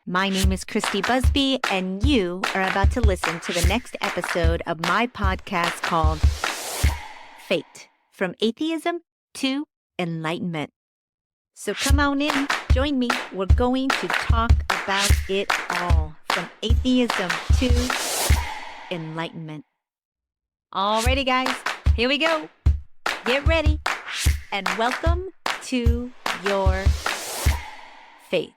My name is Christy Busby, and you are about to listen to the next episode of my podcast called F.A.T.E, From Atheism to Enlightenment. So come on in, join me. We're going to talk about it all, from atheism to enlightenment. Alrighty, guys, here we go. Get ready, and welcome to your F.A.T.E.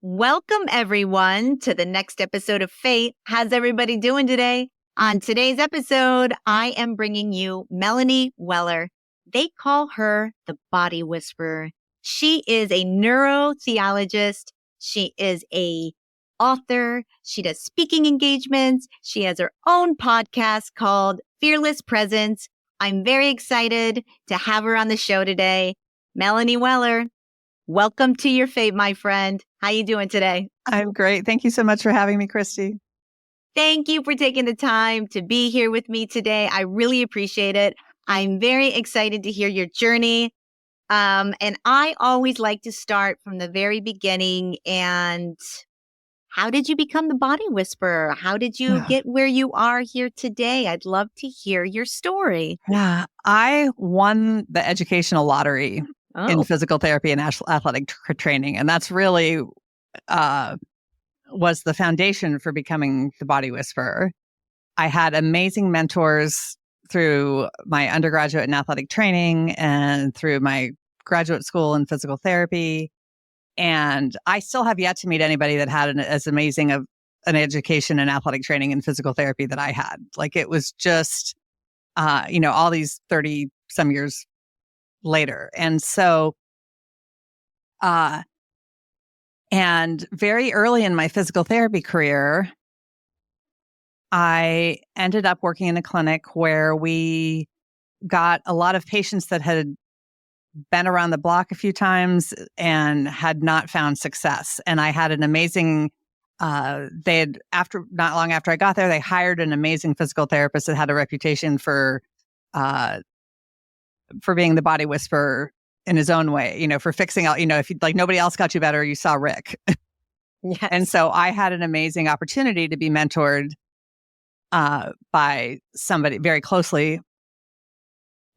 Welcome, everyone, to the next episode of F.A.T.E. How's everybody doing today? On today's episode, I am bringing you Melanie Weller. They call her the Body Whisperer. She is a neurotheologist. She is a author. She does speaking engagements. She has her own podcast called Fearless Presence. I'm very excited to have her on the show today. Melanie Weller, welcome to your F.A.T.E, my friend. How you doing today? I'm great. Thank you so much for having me, Christy. Thank you for taking the time to be here with me today. I really appreciate it. I'm very excited to hear your journey. And I always like to start from the very beginning. And how did you become the Body Whisperer? How did you get where you are here today? I'd love to hear your story. Yeah, I won the educational lottery in physical therapy and athletic training. And that's really was the foundation for becoming the Body Whisperer. I had amazing mentors through my undergraduate in athletic training and through my graduate school in physical therapy. And I still have yet to meet anybody that had as amazing of an education in athletic training and physical therapy that I had. Like, it was just, all these 30 some years later. And so, and very early in my physical therapy career, I ended up working in a clinic where we got a lot of patients that had been around the block a few times and had not found success. And I had an amazing, not long after I got there, they hired an amazing physical therapist that had a reputation for being the Body Whisperer in his own way, for fixing out, if nobody else got you better, you saw Rick. Yes. And so I had an amazing opportunity to be mentored by somebody very closely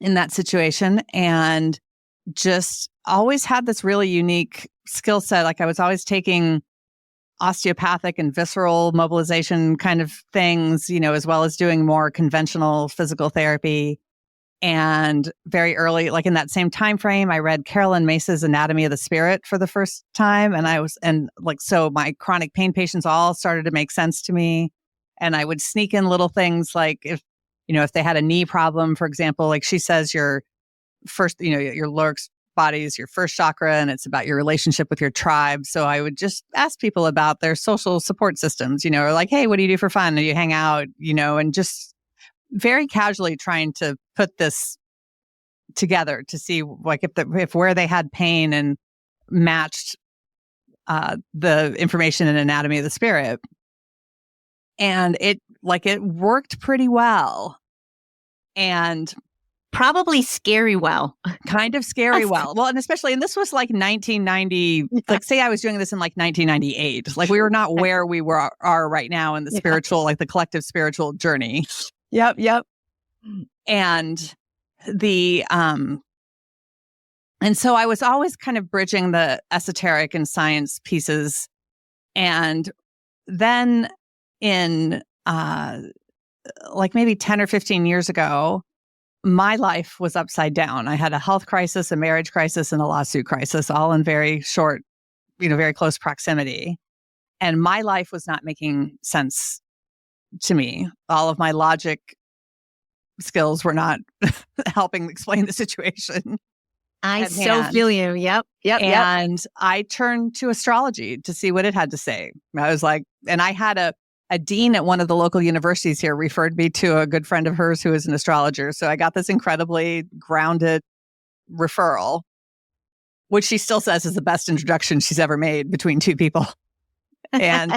in that situation, and just always had this really unique skill set. Like, I was always taking osteopathic and visceral mobilization kind of things, as well as doing more conventional physical therapy. And very early, like in that same time frame, I read Carolyn Mace's Anatomy of the Spirit for the first time. So my chronic pain patients all started to make sense to me. And I would sneak in little things like if they had a knee problem, for example, like she says, your first, your lower body is your first chakra and it's about your relationship with your tribe. So I would just ask people about their social support systems, or like, hey, what do you do for fun? Do you hang out, and just very casually trying to put this together to see like if where they had pain and matched the information in Anatomy of the Spirit. And it worked pretty well. And probably scary well. Kind of scary well. Well, and especially, and this was like 1990, like say I was doing this in like 1998. Like, we were not where we are right now in the spiritual, like the collective spiritual journey. Yep. And and so I was always kind of bridging the esoteric and science pieces. And then in like maybe 10 or 15 years ago, my life was upside down. I had a health crisis, a marriage crisis, and a lawsuit crisis, all in very short, very close proximity. And my life was not making sense to me. All of my logic skills were not helping explain the situation. I so feel you. Yep. And I turned to astrology to see what it had to say. I was like, and I had a dean at one of the local universities here referred me to a good friend of hers who is an astrologer. So I got this incredibly grounded referral, which she still says is the best introduction she's ever made between two people. And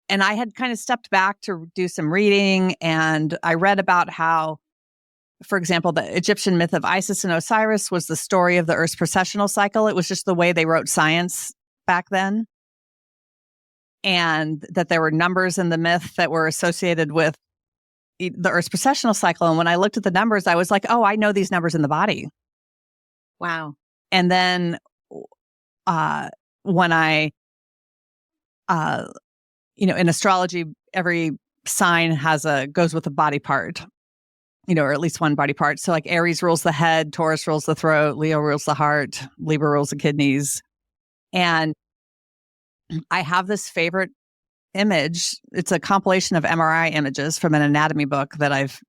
and I had kind of stepped back to do some reading, and I read about how for example, the Egyptian myth of Isis and Osiris was the story of the Earth's precessional cycle. It was just the way they wrote science back then. And that there were numbers in the myth that were associated with the Earth's precessional cycle. And when I looked at the numbers, I was like, oh, I know these numbers in the body. Wow. And then when I, in astrology, every sign goes with a body part, or at least one body part. So like Aries rules the head, Taurus rules the throat, Leo rules the heart, Libra rules the kidneys. And I have this favorite image. It's a compilation of MRI images from an anatomy book that I've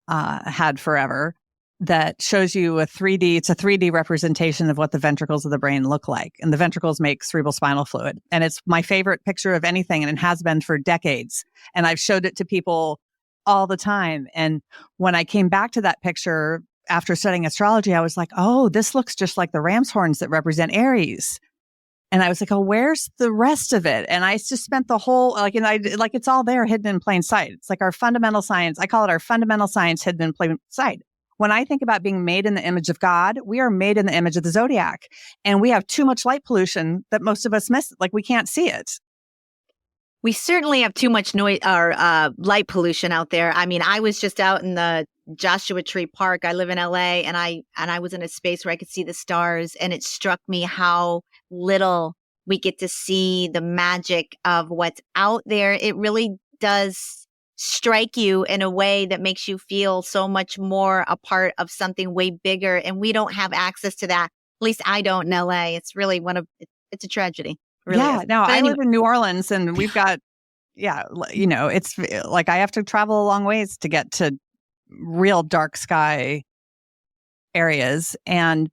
had forever that shows you it's a 3D representation of what the ventricles of the brain look like. And the ventricles make cerebral spinal fluid. And it's my favorite picture of anything, and it has been for decades. And I've showed it to people all the time. And when I came back to that picture after studying astrology, I was like, oh, this looks just like the ram's horns that represent Aries. And I was like, oh, where's the rest of it? And I just spent the whole, it's all there hidden in plain sight. It's like our fundamental science. I call it our fundamental science hidden in plain sight. When I think about being made in the image of God, we are made in the image of the zodiac. And we have too much light pollution that most of us miss. Like we can't see it. We certainly have too much noise or light pollution out there. I mean, I was just out in the Joshua Tree Park. I live in LA, and I was in a space where I could see the stars, and it struck me how little we get to see the magic of what's out there. It really does strike you in a way that makes you feel so much more a part of something way bigger, and we don't have access to that. At least I don't in LA. It's really it's a tragedy. Really yeah, is. no, But I anyway. live in New Orleans, and we've got, it's like I have to travel a long ways to get to real dark sky areas. And,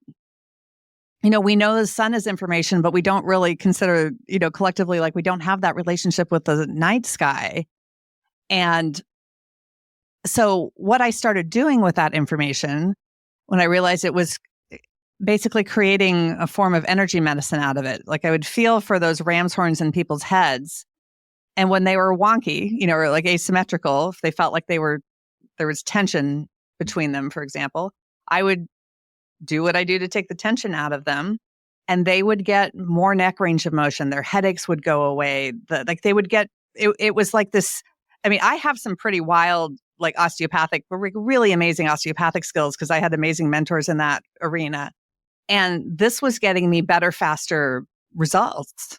we know the sun is information, but we don't really consider, collectively, like we don't have that relationship with the night sky. And so what I started doing with that information, when I realized it was basically creating a form of energy medicine out of it. Like I would feel for those ram's horns in people's heads. And when they were wonky, or like asymmetrical, if they felt like there was tension between them, for example, I would do what I do to take the tension out of them. And they would get more neck range of motion. Their headaches would go away. They would get, it was like this. I mean, I have some pretty wild, like really amazing osteopathic skills because I had amazing mentors in that arena. And this was getting me better, faster results.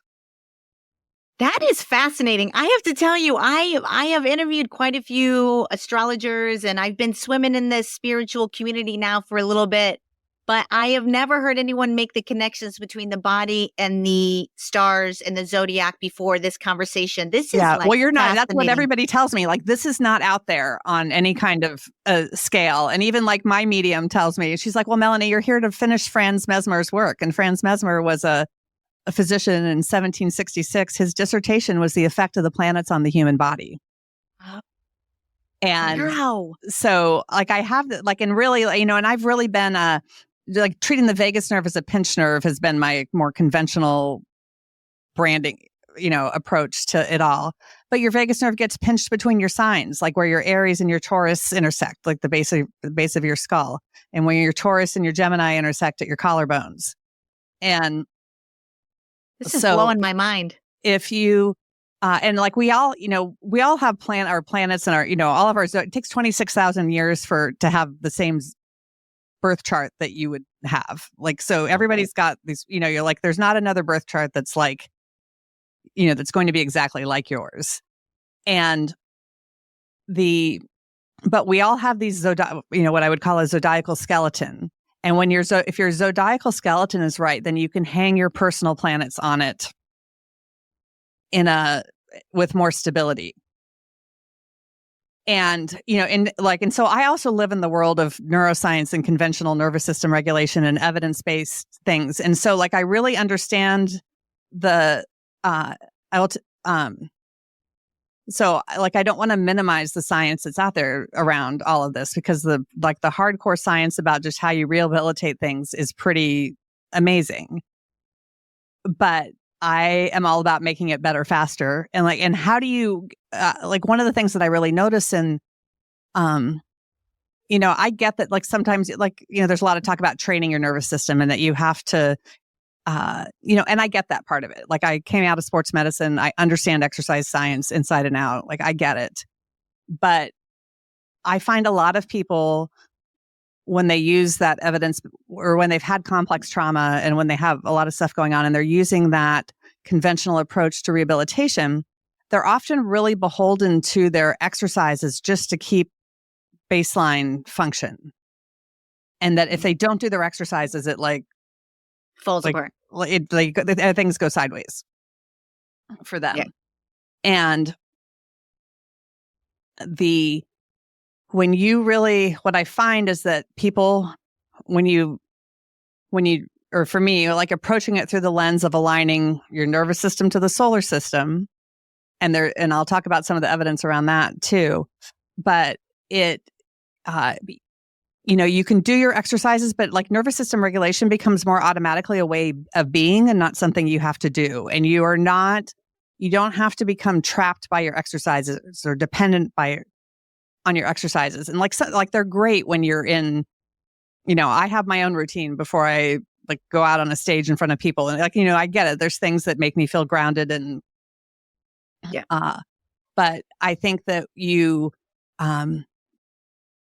That is fascinating. I have to tell you, I have interviewed quite a few astrologers, and I've been swimming in this spiritual community now for a little bit, but I have never heard anyone make the connections between the body and the stars and the zodiac before this conversation. This is well, you're not. That's what fascinating. everybody tells me. Like, this is not out there on any kind of scale. And even like my medium tells me, she's like, well, Melanie, you're here to finish Franz Mesmer's work. And Franz Mesmer was a physician in 1766. His dissertation was the effect of the planets on the human body. And wow. So like I have like, and really, and I've really been like treating the vagus nerve as a pinched nerve has been my more conventional branding, approach to it all. But your vagus nerve gets pinched between your signs, like where your Aries and your Taurus intersect, like the base of your skull, and when your Taurus and your Gemini intersect at your collarbones. And this is blowing my mind. If you and like we all have our planets and our, all of ours. It takes 26,000 years to have the same birth chart that you would have. Like, so everybody's got these, you're like, there's not another birth chart that's like, that's going to be exactly like yours. And but we all have these, what I would call a zodiacal skeleton. And when if your zodiacal skeleton is right, then you can hang your personal planets on it with more stability. And, and so I also live in the world of neuroscience and conventional nervous system regulation and evidence-based things. And so like, I really understand so like, I don't want to minimize the science that's out there around all of this, because the hardcore science about just how you rehabilitate things is pretty amazing. But I am all about making it better, faster. And how do you, one of the things that I really notice in I get that, like, sometimes, like, there's a lot of talk about training your nervous system and that you have to, and I get that part of it. Like, I came out of sports medicine. I understand exercise science inside and out. Like, I get it. But I find a lot of people, when they use that evidence or when they've had complex trauma and when they have a lot of stuff going on and they're using that conventional approach to rehabilitation, they're often really beholden to their exercises just to keep baseline function. And that if they don't do their exercises, it falls apart. Things go sideways for them. Yeah. And what I find is that people, or for me, like, approaching it through the lens of aligning your nervous system to the solar system, and I'll talk about some of the evidence around that too, but you can do your exercises, but like, nervous system regulation becomes more automatically a way of being and not something you have to do. And you don't have to become trapped by your exercises or dependent on your exercises. And like they're great when you're in, I have my own routine before I go out on a stage in front of people. And I get it. There's things that make me feel grounded and, but I think that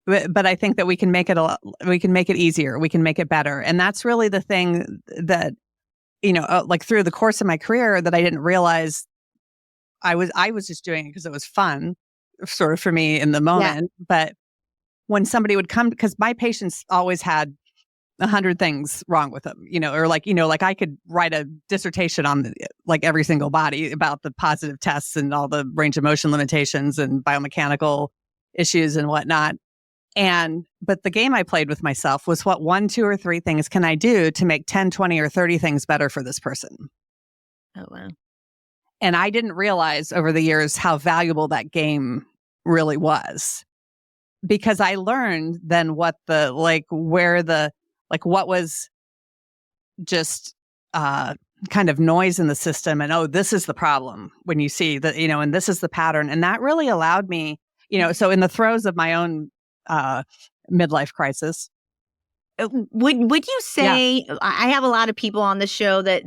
but I think that we can make it easier. We can make it better. And that's really the thing that, through the course of my career, that I didn't realize I was just doing it because it was fun, sort of, for me in the moment. Yeah. But when somebody would come, because my patients always had 100 things wrong with them, or I could write a dissertation on every single body about the positive tests and all the range of motion limitations and biomechanical issues and whatnot. But the game I played with myself was, what 1, 2, or 3 things can I do to make 10, 20, or 30 things better for this person? Oh, wow. And I didn't realize over the years how valuable that game really was, because I learned then what what was just kind of noise in the system, and this is the problem when you see that, and this is the pattern. And that really allowed me, so in the throes of my own midlife crisis. Would you say, I have a lot of people on the show that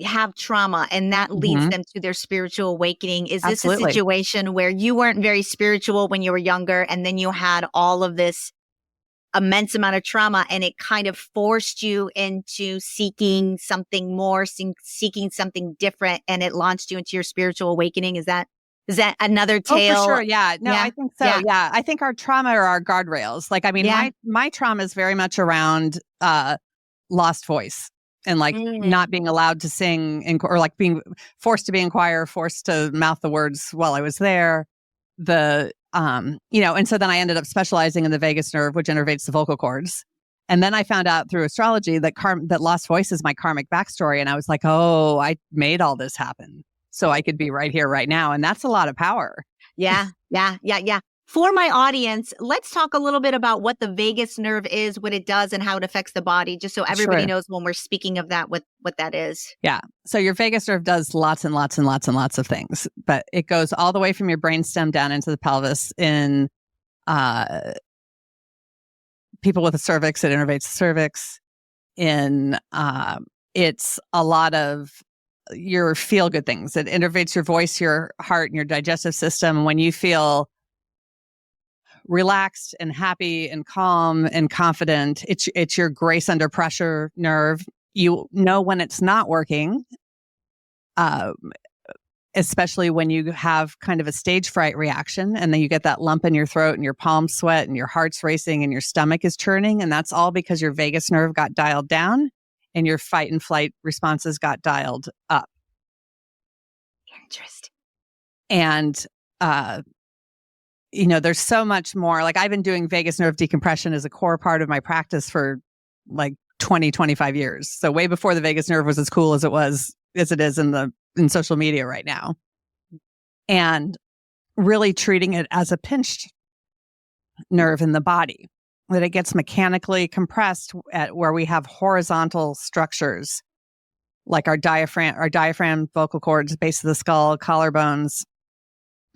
have trauma, and that leads them to their spiritual awakening. Is this a situation where you weren't very spiritual when you were younger, and then you had all of this immense amount of trauma, and it kind of forced you into seeking something more, seeking something different, and it launched you into your spiritual awakening? Is that another tale? Oh, for sure. Yeah. No, I think so. Yeah. I think our trauma are our guardrails. My trauma is very much around lost voice and not being allowed to sing or being forced to be in choir, forced to mouth the words while I was there. And so then I ended up specializing in the vagus nerve, which innervates the vocal cords. And then I found out through astrology that that lost voice is my karmic backstory. And I was like, oh, I made all this happen so I could be right here, right now. And that's a lot of power. Yeah. For my audience, let's talk a little bit about what the vagus nerve is, what it does, and how it affects the body, just so everybody knows when we're speaking of that, what that is. Yeah. So your vagus nerve does lots and lots and lots and lots of things, but it goes all the way from your brainstem down into the pelvis. In people with a cervix, it innervates the cervix. It's a lot of your feel-good things. It innervates your voice, your heart, and your digestive system. When you feel relaxed and happy and calm and confident, it's your grace under pressure nerve. You know when it's not working, especially when you have kind of a stage fright reaction, and then you get that lump in your throat and your palms sweat and your heart's racing and your stomach is churning. And that's all because your vagus nerve got dialed down and your fight and flight responses got dialed up. Interesting. And, there's so much more. I've been doing vagus nerve decompression as a core part of my practice for 20, 25 years. So way before the vagus nerve was as cool as it is in social media right now. And really treating it as a pinched nerve in the body, that it gets mechanically compressed at where we have horizontal structures like our diaphragm, vocal cords, base of the skull, collarbones,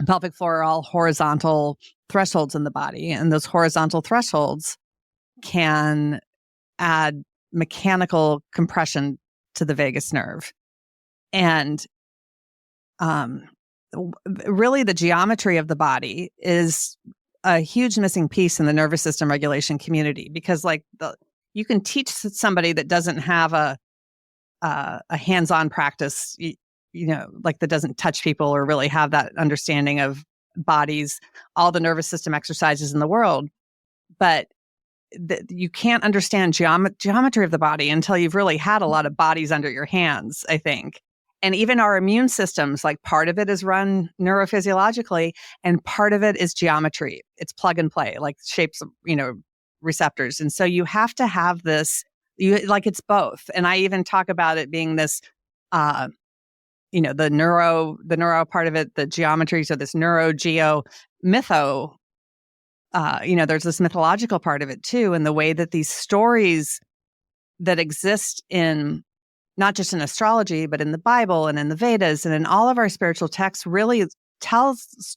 pelvic floor are all horizontal thresholds in the body, and those horizontal thresholds can add mechanical compression to the vagus nerve. And really the geometry of the body is a huge missing piece in the nervous system regulation community, because you can teach somebody that doesn't have a hands-on practice, that doesn't touch people or really have that understanding of bodies, all the nervous system exercises in the world. But you can't understand geometry of the body until you've really had a lot of bodies under your hands, I think. And even our immune systems, like part of it is run neurophysiologically and part of it is geometry. It's plug and play, like shapes, receptors. And so you have to have this, it's both. And I even talk about it being this, the neuro part of it, the geometry. So this neuro, geo, mytho, there's this mythological part of it too. And the way that these stories that exist in, not just in astrology, but in the Bible and in the Vedas and in all of our spiritual texts really tells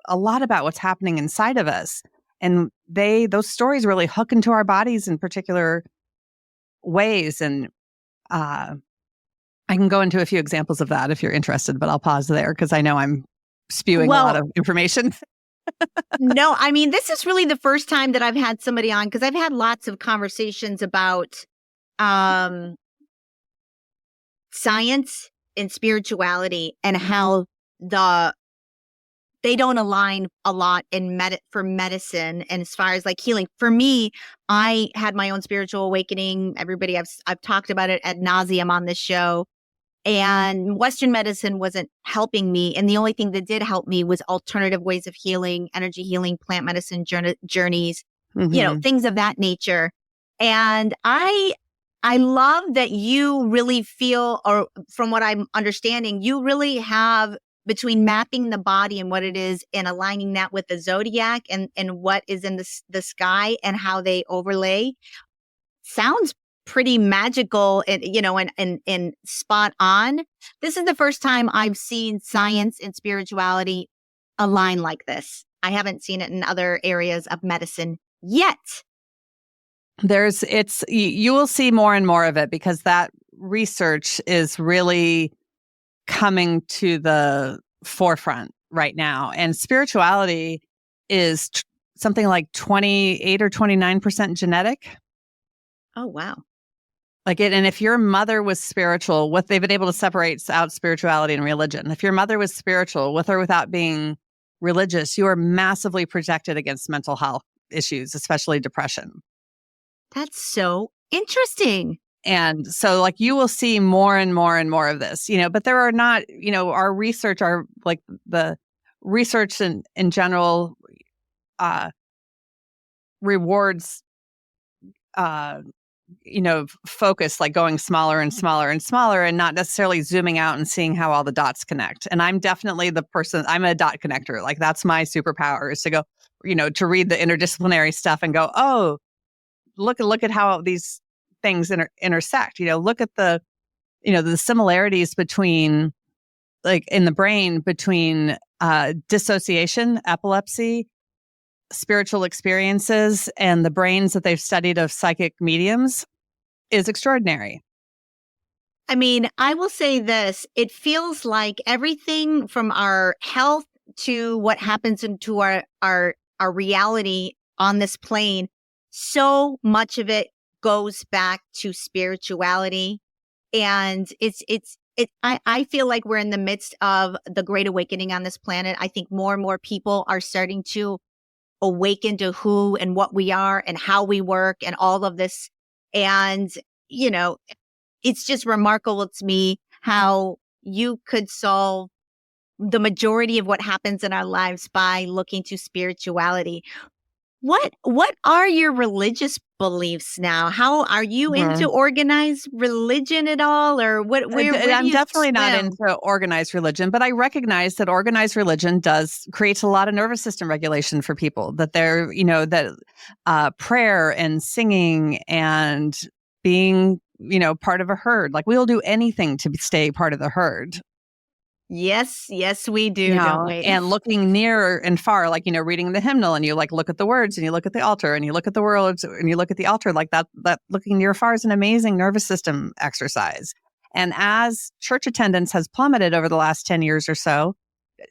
a lot about what's happening inside of us. And those stories really hook into our bodies in particular ways. And I can go into a few examples of that if you're interested, but I'll pause there because I know I'm spewing a lot of information. No, I mean, this is really the first time that I've had somebody on, because I've had lots of conversations about science and spirituality and how they don't align a lot for medicine. And as far as like healing, for me, I had my own spiritual awakening. Everybody, I've talked about it ad nauseum on this show. And Western medicine wasn't helping me. And the only thing that did help me was alternative ways of healing, energy healing, plant medicine journeys, things of that nature. And I love that you really feel, or from what I'm understanding, you really have, between mapping the body and what it is and aligning that with the zodiac and what is in the sky and how they overlay, sounds pretty magical and spot on. This is the first time I've seen science and spirituality align like this. I haven't seen it in other areas of medicine yet. You will see more and more of it because that research is really coming to the forefront right now. And spirituality is something like 28 or 29% genetic. Oh, wow. And if your mother was spiritual, they've been able to separate out spirituality and religion. If your mother was spiritual, with or without being religious, you are massively protected against mental health issues, especially depression. That's so interesting. And so you will see more and more and more of this, but there are not, our research, the research in general rewards, focus, going smaller and smaller and smaller and not necessarily zooming out and seeing how all the dots connect. And I'm definitely the person, I'm a dot connector. That's my superpower, is to go, to read the interdisciplinary stuff and go, oh, look at how these things intersect. Look at the similarities between, in the brain, between dissociation, epilepsy, spiritual experiences, and the brains that they've studied of psychic mediums is extraordinary. I mean, I will say this, it feels like everything from our health to what happens into our reality on this plane, so much of it goes back to spirituality. And I feel like we're in the midst of the Great Awakening on this planet. I think more and more people are starting to awaken to who and what we are and how we work and all of this. And, it's just remarkable to me how you could solve the majority of what happens in our lives by looking to spirituality. What are your religious beliefs now? How are you into organized religion at all, or where I'm definitely not into organized religion, but I recognize that organized religion creates a lot of nervous system regulation for people. That they're prayer and singing and being part of a herd. We'll do anything to stay part of the herd. Yes, yes, we do, don't we? And looking near and far, like, reading the hymnal, and you like look at the words and you look at the altar and you look at the words and you look at the altar, like that looking near far is an amazing nervous system exercise. And as church attendance has plummeted over the last 10 years or so,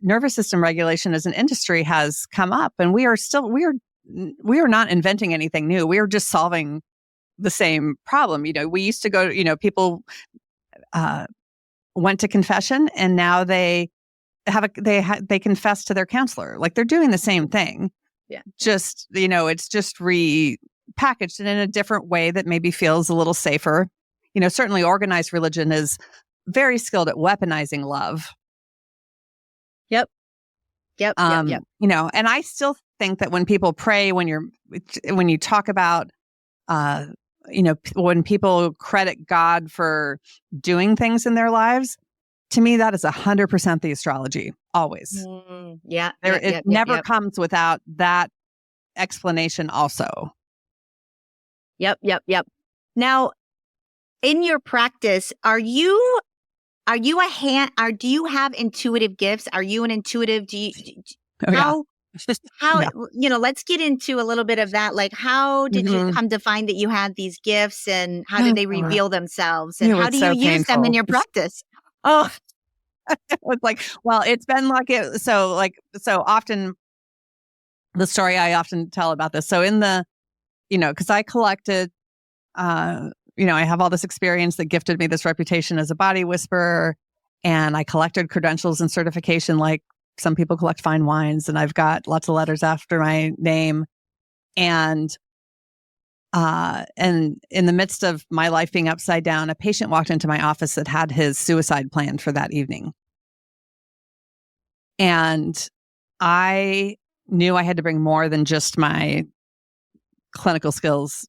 nervous system regulation as an industry has come up, and we are not inventing anything new. We are just solving the same problem. We used to go, people went to confession, and now they confess to their counselor. Like, they're doing the same thing. Yeah. Just, it's just repackaged and in a different way that maybe feels a little safer. Certainly organized religion is very skilled at weaponizing love. Yep. And I still think that when people pray, when you talk about, when people credit God for doing things in their lives, to me, that is 100% the astrology, always. It never comes without that explanation also. Yep. Now, in your practice, do you have intuitive gifts? Are you an intuitive? Let's get into a little bit of that. Like, how did you come to find that you had these gifts, and how did they reveal themselves, and how do you use them in your practice? Oh, it's like, well, it's been like it. So often the story I often tell about this. So in the, because I collected, I have all this experience that gifted me this reputation as a body whisperer, and I collected credentials and certification like some people collect fine wines, and I've got lots of letters after my name. And in the midst of my life being upside down, a patient walked into my office that had his suicide planned for that evening. And I knew I had to bring more than just my clinical skills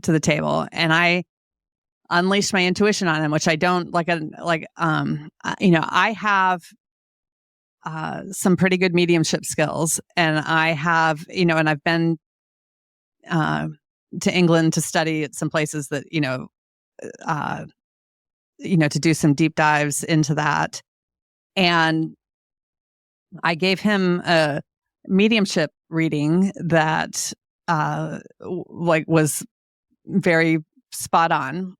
to the table. And I unleashed my intuition on him, which I don't I have some pretty good mediumship skills, and I have, and I've been to England to study at some places that, to do some deep dives into that. And I gave him a mediumship reading that was very spot on.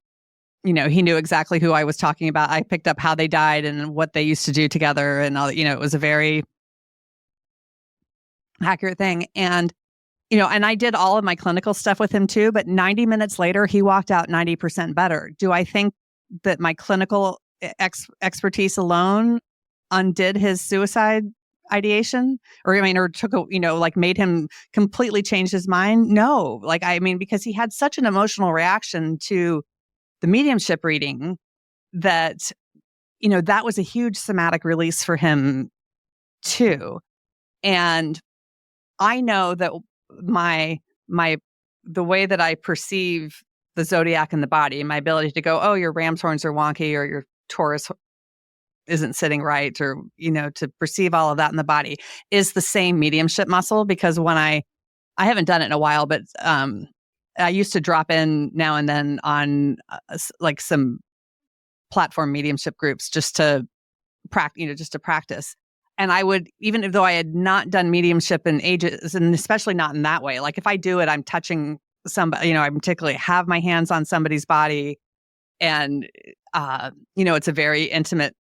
He knew exactly who I was talking about. I picked up how they died and what they used to do together, and all, it was a very accurate thing. And and I did all of my clinical stuff with him too, but 90 minutes later, he walked out 90% better. Do I think that my clinical expertise alone undid his suicide ideation? Or took made him completely change his mind? No. Because he had such an emotional reaction to the mediumship reading that, that was a huge somatic release for him too. And I know that the way that I perceive the zodiac in the body, my ability to go, oh, your ram's horns are wonky, or your Taurus isn't sitting right, or, to perceive all of that in the body is the same mediumship muscle. Because when I haven't done it in a while, but I used to drop in now and then on some platform mediumship groups just to practice. And I would, even though I had not done mediumship in ages, and especially not in that way, like if I do it, I'm touching somebody, I particularly have my hands on somebody's body, and it's a very intimate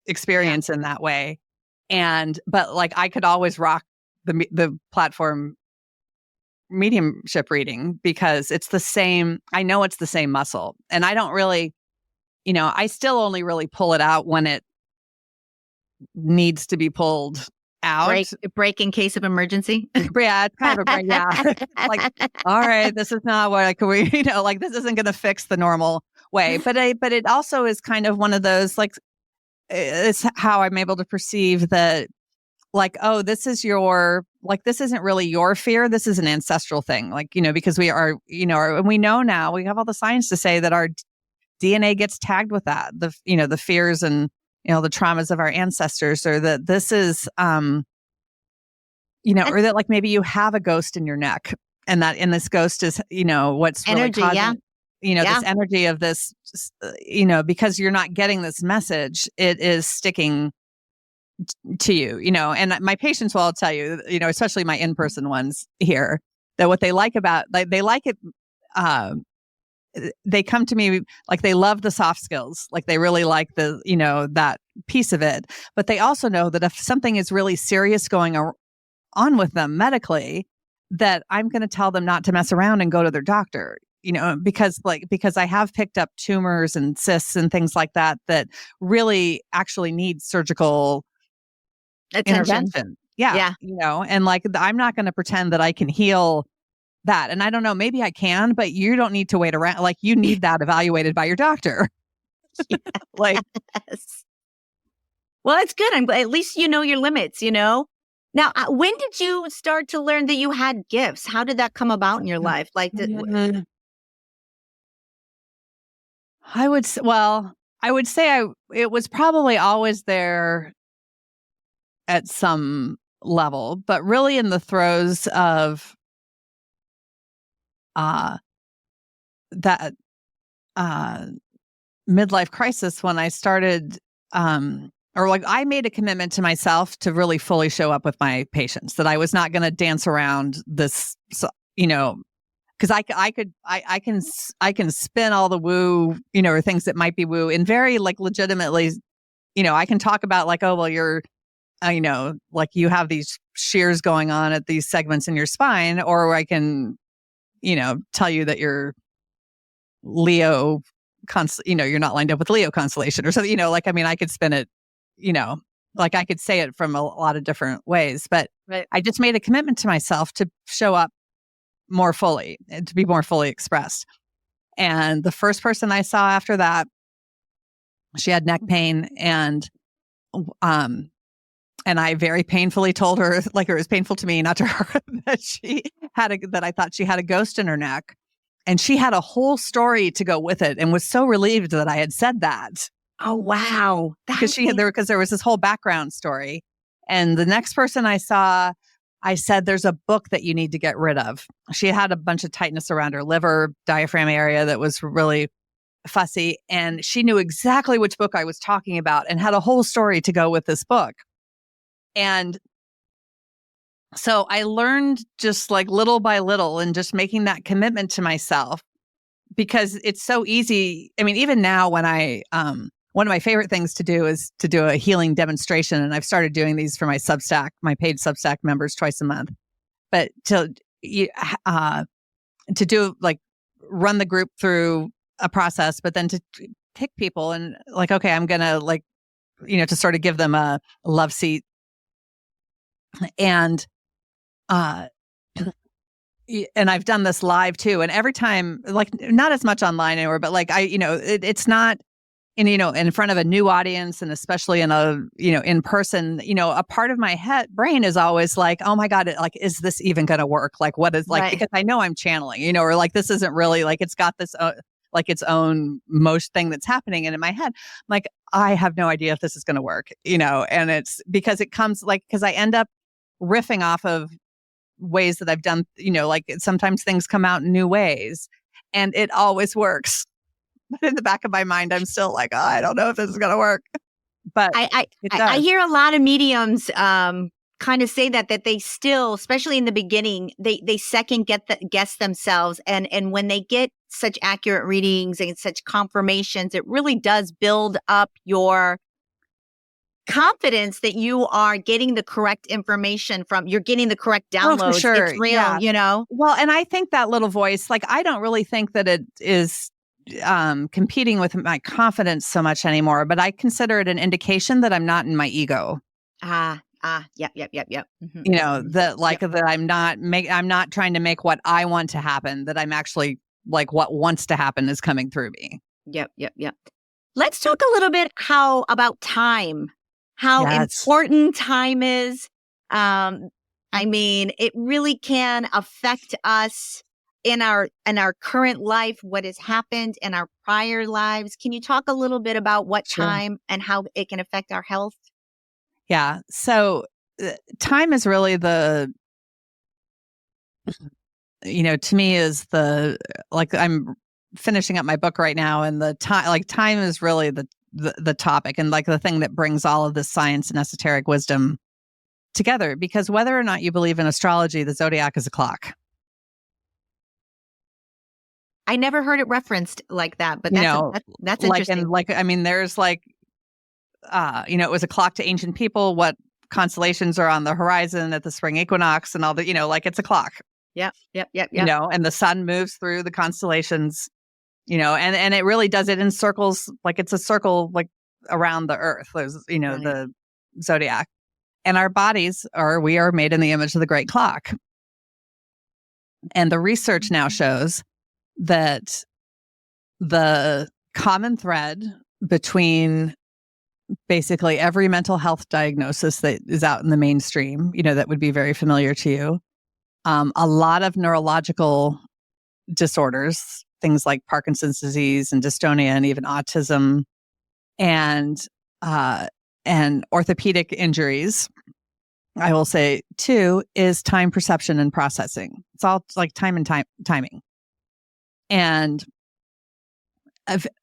experience in that way. But I could always rock the platform mediumship reading because it's the same. I know it's the same muscle, and I don't really, I still only really pull it out when it needs to be pulled out. Break in case of emergency. Yeah, it's kind of a break. Yeah, all right, this is not what this isn't going to fix the normal way. But it also is kind of one of those it's how I'm able to perceive that. Oh, this is this isn't really your fear. This is an ancestral thing. Because we are, and we know now, we have all the science to say that our DNA gets tagged with that. The fears and, the traumas of our ancestors, or that this is, or that maybe you have a ghost in your neck, and this ghost is, what's energy, really causing, this energy of this, because you're not getting this message, it is sticking to you, and my patients will all tell you, especially my in-person ones here, that what they like about, they like it, they come to me like they love the soft skills, like they really like the, that piece of it. But they also know that if something is really serious going on with them medically, that I'm going to tell them not to mess around and go to their doctor, because I have picked up tumors and cysts and things like that really actually need surgical intervention. Yeah. And I'm not going to pretend that I can heal that. And I don't know, maybe I can, but you don't need to wait around. Like, you need that evaluated by your doctor. Yes. Well, that's good. I'm glad at least you know your limits, Now, when did you start to learn that you had gifts? How did that come about in your life? I would say it was probably always there at some level, but really in the throes of that midlife crisis, when I started, I made a commitment to myself to really fully show up with my patients, that I was not going to dance around this, because I can spin all the woo, or things that might be woo, and very legitimately, I can talk about oh, well, you're, you have these shears going on at these segments in your spine, or I can, tell you that you're Leo, you're not lined up with Leo constellation or something, I could spin it, I could say it from a lot of different ways, but right. I just made a commitment to myself to show up more fully and to be more fully expressed. And the first person I saw after that, she had neck pain, and I very painfully told her, it was painful to me, not to her, that I thought she had a ghost in her neck. And she had a whole story to go with it, and was so relieved that I had said that. Oh, wow. Because there was this whole background story. And the next person I saw, I said, there's a book that you need to get rid of. She had a bunch of tightness around her liver, diaphragm area that was really fussy. And she knew exactly which book I was talking about and had a whole story to go with this book. And so I learned just little by little, and just making that commitment to myself, because it's so easy. I mean, even now when one of my favorite things to do is to do a healing demonstration. And I've started doing these for my SUBSTACK, my paid SUBSTACK members, twice a month. But to do run the group through a process, but then to pick people and okay, I'm going to to sort of give them a love seat. And and I've done this live too. And every time, not as much online anymore, but it's not in front of a new audience, and especially in in person, a part of my brain is always oh my God, is this even going to work? What is right. Because I know I'm channeling, or this isn't really it's got this, its own most thing that's happening. And in my head, I have no idea if this is going to work, and it's because it comes because I end up riffing off of ways that I've done, sometimes things come out in new ways, and it always works. But in the back of my mind, I'm still oh, I don't know if this is going to work. But I hear a lot of mediums kind of say that they still, especially in the beginning, they second guess themselves, and when they get such accurate readings and such confirmations, it really does build up your confidence that you are getting the correct information you're getting the correct downloads. Oh, for sure. It's real, yeah. Well, and I think that little voice, I don't really think that it is competing with my confidence so much anymore, but I consider it an indication that I'm not in my ego. Yep. Mm-hmm. That that I'm not trying to make what I want to happen, that I'm actually what wants to happen is coming through me. Yep. Let's talk a little bit about time. How important time is. It really can affect us in our current life, what has happened in our prior lives. Can you talk a little bit about what time and how it can affect our health? Yeah. So time is really the, to me is the, I'm finishing up my book right now, and the time is really the topic, and like the thing that brings all of this science and esoteric wisdom together. Because whether or not you believe in astrology, the zodiac is a clock. I never heard it referenced like that, but that's interesting. And there's it was a clock to ancient people, what constellations are on the horizon at the spring equinox and all the, it's a clock. Yep. And the sun moves through the constellations, and it really does it in circles, like it's a circle like around the earth. There's, Right. the zodiac. And our bodies we are made in the image of the great clock. And the research now shows that the common thread between basically every mental health diagnosis that is out in the mainstream, that would be very familiar to you, a lot of neurological disorders, things like Parkinson's disease and dystonia and even autism, and orthopedic injuries, I will say too, is time perception and processing. It's all like timing. And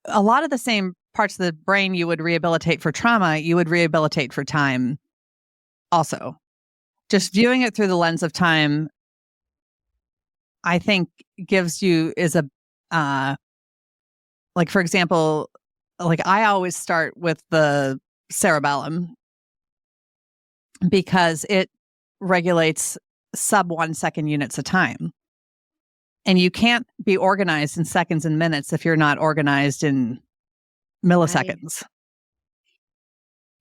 a lot of the same parts of the brain you would rehabilitate for trauma, you would rehabilitate for time also. Just viewing it through the lens of time, I think for example, like I always start with the cerebellum because it regulates sub 1 second units of time. And you can't be organized in seconds and minutes if you're not organized in milliseconds.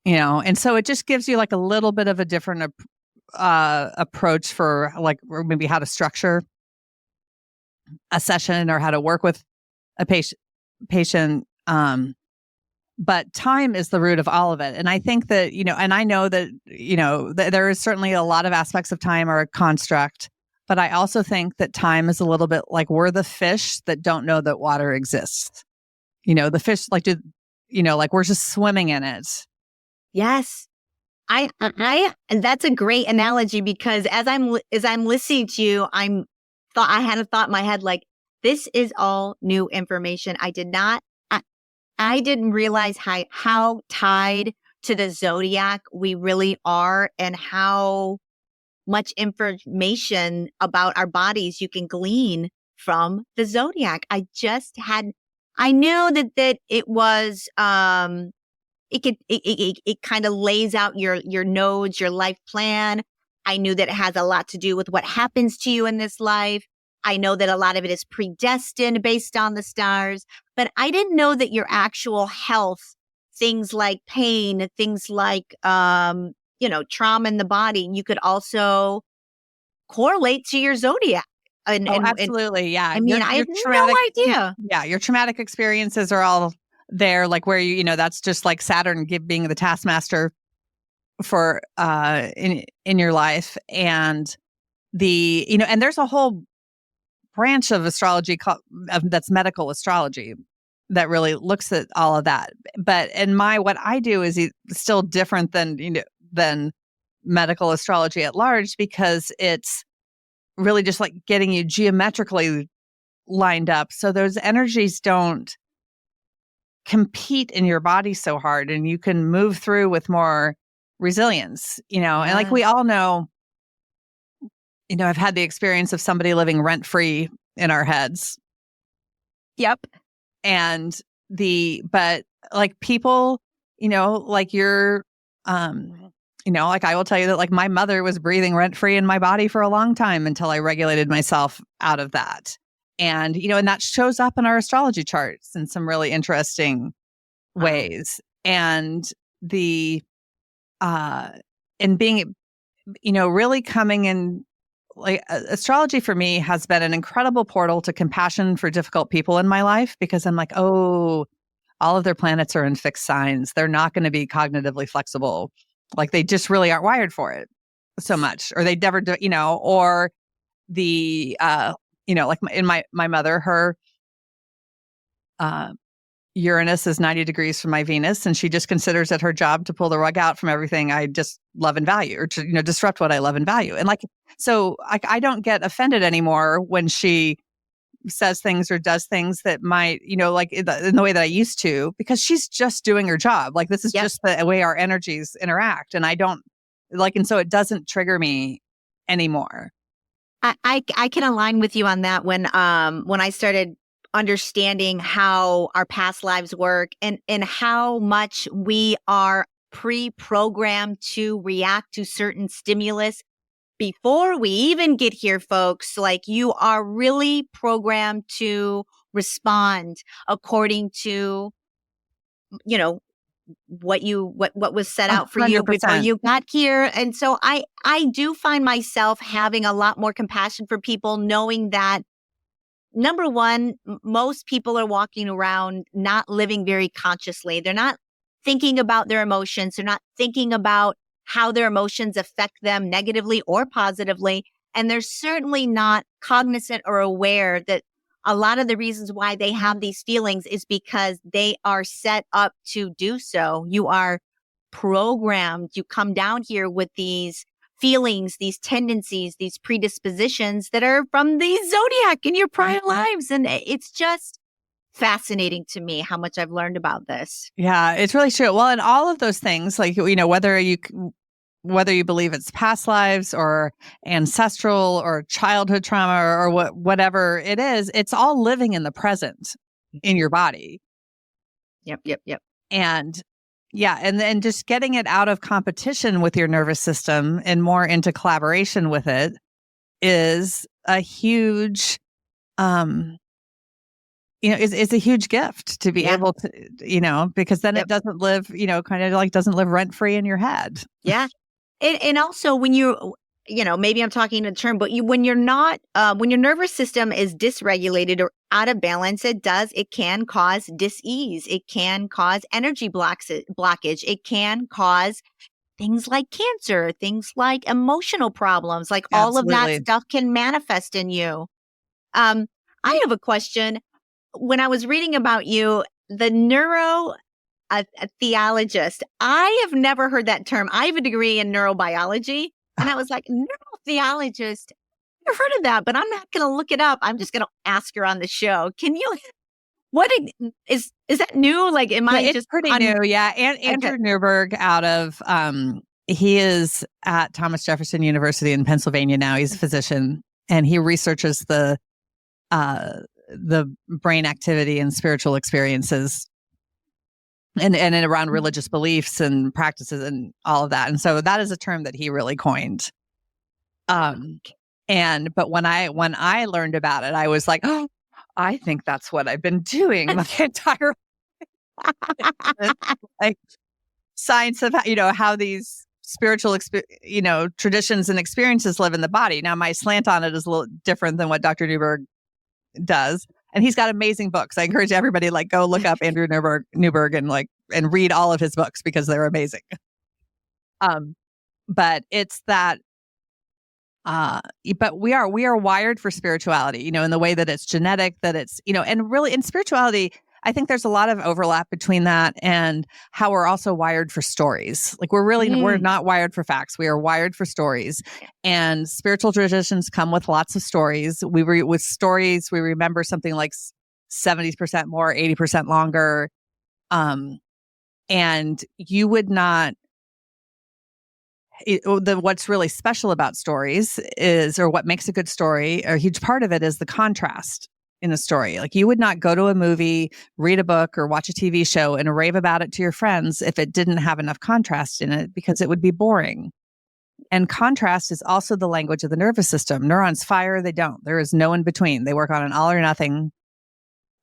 Right. And so it just gives you like a little bit of a different approach for like maybe how to structure a session or how to work with a patient. But time is the root of all of it. And I think that, and I know that, there is certainly a lot of aspects of time are a construct, but I also think that time is a little bit like we're the fish that don't know that water exists. The fish we're just swimming in it. Yes. I that's a great analogy, because as I'm listening to you, I had a thought in my head, like, this is all new information. I didn't realize how tied to the zodiac we really are, and how much information about our bodies you can glean from the zodiac. I knew that it was, it kind of lays out your nodes, your life plan. I knew that it has a lot to do with what happens to you in this life. I know that a lot of it is predestined based on the stars, but I didn't know that your actual health, things like pain, things like, trauma in the body, you could also correlate to your zodiac. Absolutely. Yeah. I mean, I had no idea. Yeah. Your traumatic experiences are all there, like where that's just like Saturn being the taskmaster for, in your life. And and there's a whole branch of astrology that's medical astrology that really looks at all of that. But what I do is still different than medical astrology at large, because it's really just like getting you geometrically lined up so those energies don't compete in your body so hard, and you can move through with more resilience, and like we all know, I've had the experience of somebody living rent-free in our heads. Yep. And but like people, like you're, like I will tell you that like my mother was breathing rent-free in my body for a long time until I regulated myself out of that. And, and that shows up in our astrology charts in some really interesting ways. And and being, really coming in, like astrology for me has been an incredible portal to compassion for difficult people in my life, because I'm like, oh, all of their planets are in fixed signs. They're not going to be cognitively flexible. Like they just really aren't wired for it so much, or they never do, or like in my mother, her Uranus is 90 degrees from my Venus, and she just considers it her job to pull the rug out from everything I just love and value, or to, disrupt what I love and value. And like, so I don't get offended anymore when she, says things or does things that might, like in the way that I used to, because she's just doing her job. Like this is just the way our energies interact. And I don't and so it doesn't trigger me anymore. I can align with you on that when I started understanding how our past lives work and how much we are pre-programmed to react to certain stimulus before we even get here, folks. Like you are really programmed to respond according to, what was set out for you before 100%. you got here. And so I do find myself having a lot more compassion for people, knowing that number one, most people are walking around not living very consciously. They're not thinking about their emotions. They're not thinking about how their emotions affect them negatively or positively. And they're certainly not cognizant or aware that a lot of the reasons why they have these feelings is because they are set up to do so. You are programmed. You come down here with these feelings, these tendencies, these predispositions that are from the zodiac in your prior lives. And it's just fascinating to me how much I've learned about this. Yeah, it's really true. Well, and all of those things, like, whether you believe it's past lives or ancestral or childhood trauma or whatever it is, it's all living in the present in your body. Yep. And yeah, and then just getting it out of competition with your nervous system and more into collaboration with it is a huge, it's a huge gift to be able to, because then it doesn't live, kind of like doesn't live rent free in your head. Yeah. And also when you maybe I'm talking in a term, but when you're not, when your nervous system is dysregulated or out of balance, it can cause dis-ease. It can cause energy blockage. It can cause things like cancer, things like emotional problems, like all of that stuff can manifest in you. I have a question. When I was reading about you, the neurotheologist, I have never heard that term. I have a degree in neurobiology. And I was like, neurotheologist, I've heard of that, but I'm not going to look it up. I'm just going to ask her on the show. What is that new? Like, It's pretty new. Yeah. And Andrew Newberg he is at Thomas Jefferson University in Pennsylvania now. He's a physician and he researches the brain activity and spiritual experiences and around religious beliefs and practices and all of that. And so that is a term that he really coined. But when I learned about it, I was like, oh, I think that's what I've been doing my entire life. Like science of how these spiritual traditions and experiences live in the body. Now my slant on it is a little different than what Dr. Newberg does. And he's got amazing books. I encourage everybody go look up Andrew Newberg and read all of his books because they're amazing. But it's that but we are wired for spirituality, in the way that it's genetic, that it's, and really in spirituality, I think there's a lot of overlap between that and how we're also wired for stories. Like we're not wired for facts. We are wired for stories. And spiritual traditions come with lots of stories. With stories, we remember something like 70% more, 80% longer. And you would not, what's really special about stories or what makes a good story, a huge part of it is the contrast in a story. Like you would not go to a movie, read a book, or watch a TV show and rave about it to your friends if it didn't have enough contrast in it, because it would be boring. And contrast is also the language of the nervous system. Neurons fire, they don't. There is no in between. They work on an all or nothing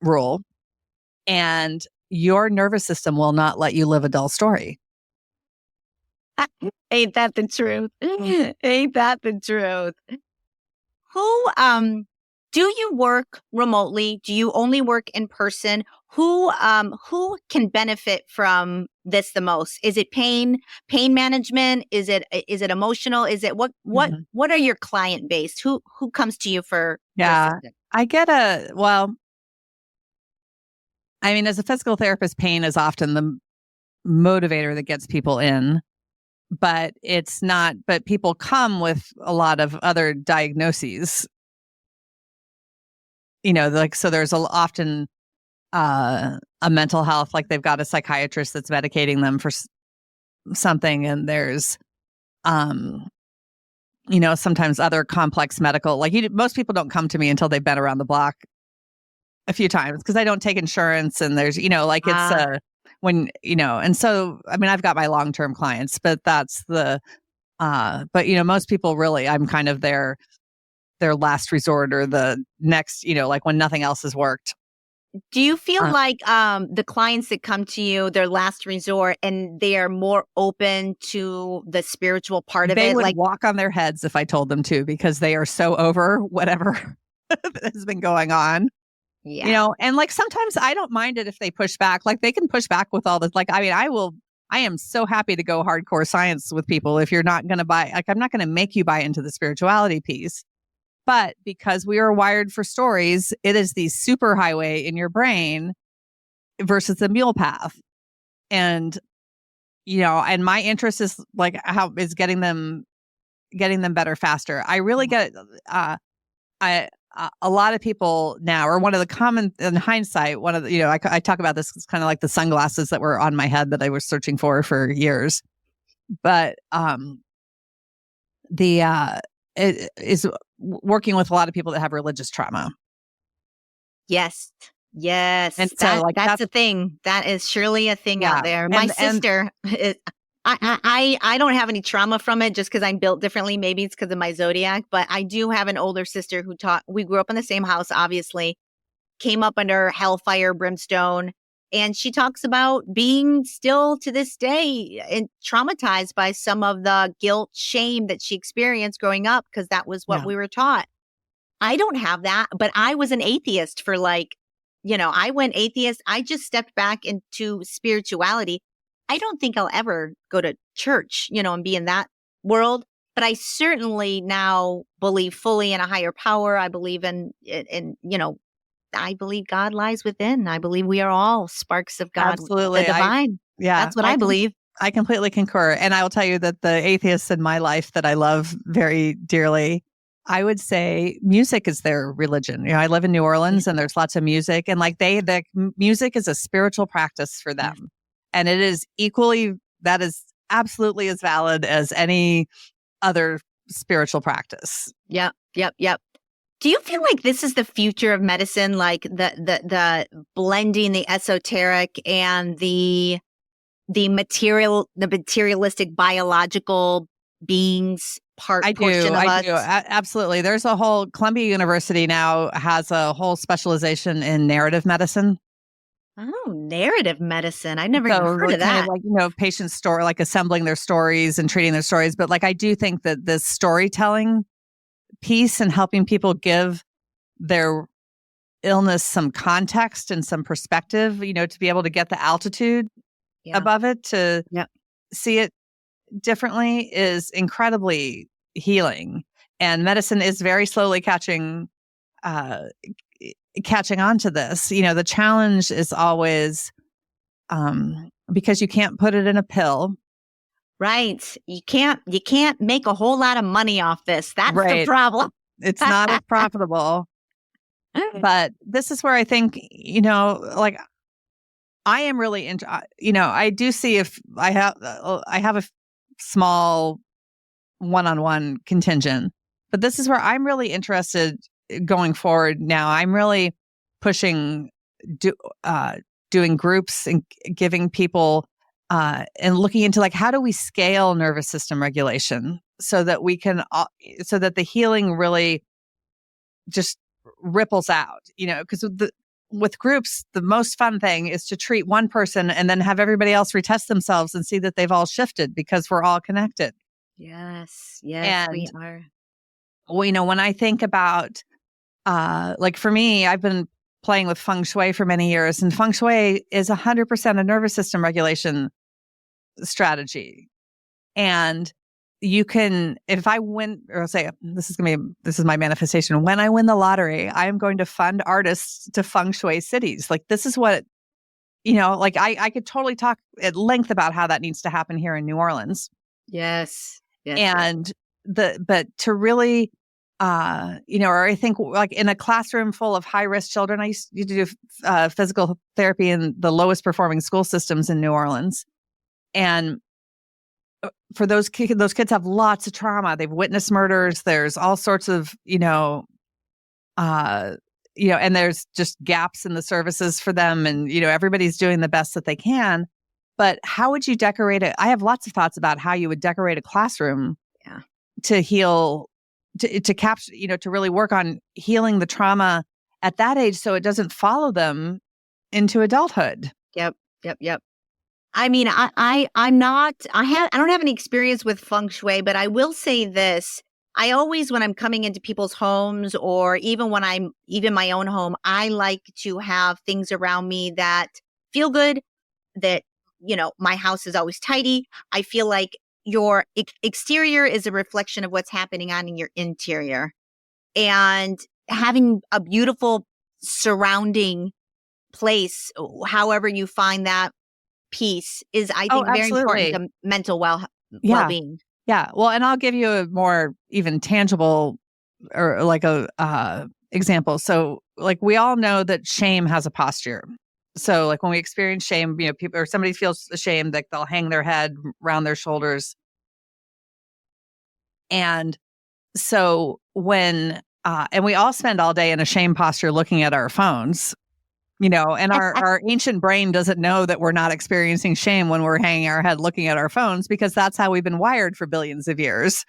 rule. And your nervous system will not let you live a dull story. Ain't that the truth? Ain't that the truth? Who do you work remotely? Do you only work in person? Who can benefit from this the most? Is it pain management? Is it emotional? Is it what are your client base? Who comes to you for? I get as a physical therapist, pain is often the motivator that gets people in. But it's not, but people come with a lot of other diagnoses. like, so there's often a mental health, like they've got a psychiatrist that's medicating them for something. And there's, sometimes other complex medical, like most people don't come to me until they've been around the block a few times because I don't take insurance. And there's, like it's when, and so, I mean, I've got my long-term clients, but that's but most people really, I'm kind of their last resort or the next, like when nothing else has worked. Do you feel like the clients that come to you, their last resort, and they are more open to the spiritual part of it? They would like walk on their heads if I told them to, because they are so over whatever has been going on. Yeah. And like sometimes I don't mind it if they push back. Like they can push back with all this. Like, I mean, I am so happy to go hardcore science with people if you're not going to buy, like, I'm not going to make you buy into the spirituality piece. But because we are wired for stories, it is the super highway in your brain versus the mule path. And, and my interest is like getting them better faster. I really get, a lot of people now, or one of the common, in hindsight, one of the, I talk about this, it's kind of like the sunglasses that were on my head that I was searching for years. But it is working with a lot of people that have religious trauma. Yes. And so that's a thing. That is surely a thing out there. My sister, I don't have any trauma from it just because I'm built differently. Maybe it's because of my zodiac, but I do have an older sister we grew up in the same house, obviously, came up under hellfire, brimstone. And she talks about being still to this day and traumatized by some of the guilt, shame that she experienced growing up, because that was what we were taught. I don't have that, but I was an atheist for I went atheist. I just stepped back into spirituality. I don't think I'll ever go to church, and be in that world. But I certainly now believe fully in a higher power. I believe in I believe God lies within. I believe we are all sparks of God. Absolutely. The divine. That's what I believe. I completely concur. And I will tell you that the atheists in my life that I love very dearly, I would say music is their religion. I live in New Orleans and there's lots of music, and like the music is a spiritual practice for them. And it is that is absolutely as valid as any other spiritual practice. Yep. Do you feel like this is the future of medicine? Like the blending the esoteric and the materialistic biological beings portion of us? I do. Absolutely. There's a whole, Columbia University now has a whole specialization in narrative medicine. Oh, narrative medicine. I never even heard of that. Kind of like, patients' story, like assembling their stories and treating their stories. But like, I do think that this storytelling piece and helping people give their illness some context and some perspective, to be able to get the altitude above it, to see it differently, is incredibly healing. And medicine is very slowly catching on to this. The challenge is always because you can't put it in a pill. Right. You can't make a whole lot of money off this. That's the problem. It's not as profitable. But this is where I think, like, I am really into, I do see if I have a small one-on-one contingent, but this is where I'm really interested going forward now. I'm really pushing doing groups and giving people and looking into like, how do we scale nervous system regulation so that we can, so that the healing really just ripples out, because with groups, the most fun thing is to treat one person and then have everybody else retest themselves and see that they've all shifted because we're all connected. Yes, and we are. Well, when I think about, like for me, I've been playing with feng shui for many years, and feng shui is 100% a nervous system regulation strategy. And you can, if I win, or say, this is my manifestation. When I win the lottery, I am going to fund artists to feng shui cities. Like, this is what, like I could totally talk at length about how that needs to happen here in New Orleans. Yes. And but to really or I think like in a classroom full of high risk children, I used to do physical therapy in the lowest performing school systems in New Orleans. And for those kids have lots of trauma. They've witnessed murders. There's all sorts of, and there's just gaps in the services for them. And, everybody's doing the best that they can. But how would you decorate it? I have lots of thoughts about how you would decorate a classroom to heal, to capture, to really work on healing the trauma at that age so it doesn't follow them into adulthood. Yep. I mean, I don't have any experience with feng shui, but I will say this. I always, when I'm coming into people's homes or even when I'm even my own home, I like to have things around me that feel good, that, my house is always tidy. I feel like your exterior is a reflection of what's happening on in your interior, and having a beautiful surrounding place, however you find that piece, is, I think, very important to mental well-being. Yeah. Well, and I'll give you a more even tangible or like a example. So like we all know that shame has a posture. So like when we experience shame, people or somebody feels ashamed, like they'll hang their head around their shoulders. And so when and we all spend all day in a shame posture looking at our phones, and our ancient brain doesn't know that we're not experiencing shame when we're hanging our head looking at our phones, because that's how we've been wired for billions of years.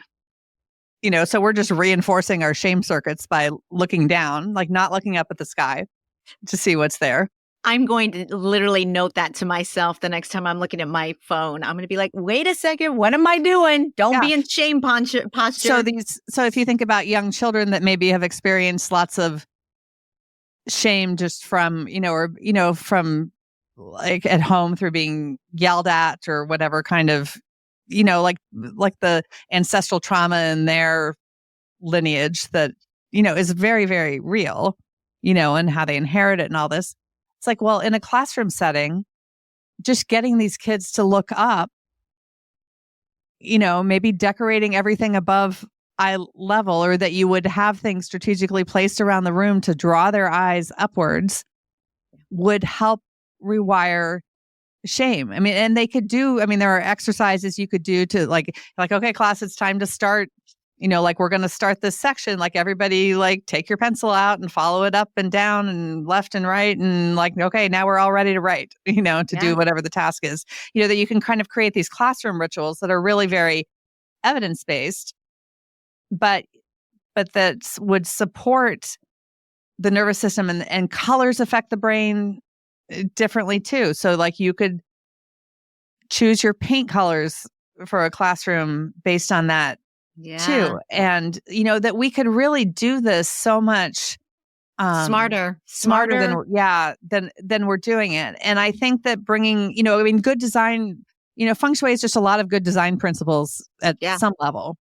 So we're just reinforcing our shame circuits by looking down, like not looking up at the sky to see what's there. I'm going to literally note that to myself the next time I'm looking at my phone. I'm going to be like, wait a second, what am I doing? Don't be in shame posture. So if you think about young children that maybe have experienced lots of shame just from, from like at home through being yelled at or whatever kind of, like the ancestral trauma in their lineage that, is very, very real, and how they inherit it and all this. It's like, well, in a classroom setting, just getting these kids to look up, maybe decorating everything above eye level, or that you would have things strategically placed around the room to draw their eyes upwards, would help rewire shame. I mean, and they could do, there are exercises you could do to like, okay, class, it's time to start, like we're going to start this section, like everybody, like take your pencil out and follow it up and down and left and right. And like, okay, now we're all ready to write, to do whatever the task is, that you can kind of create these classroom rituals that are really very evidence-based, but that would support the nervous system, and colors affect the brain differently too. So like you could choose your paint colors for a classroom based on that too. And, that we could really do this so much smarter than we're doing it. And I think that bringing, good design, feng shui is just a lot of good design principles at some level.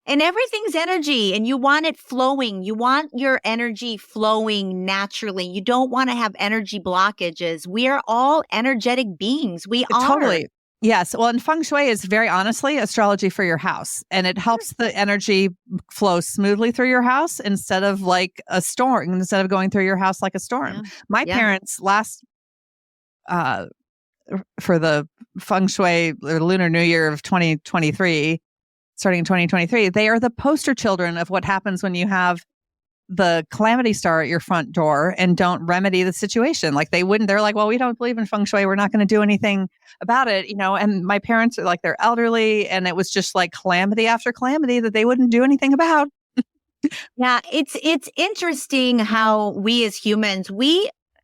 And everything's energy, and you want it flowing. You want your energy flowing naturally. You don't want to have energy blockages. We are all energetic beings. We are. Totally. Yes. Well, and feng shui is very honestly astrology for your house, and it helps the energy flow smoothly through your house instead of like a storm, instead of going through your house like a storm. My parents for the feng shui or lunar new year of 2023, starting in 2023, they are the poster children of what happens when you have the calamity star at your front door and don't remedy the situation. Like they're like, well, we don't believe in feng shui, we're not going to do anything about it, and my parents are like, they're elderly, and it was just like calamity after calamity that they wouldn't do anything about. Yeah, it's interesting how we as humans,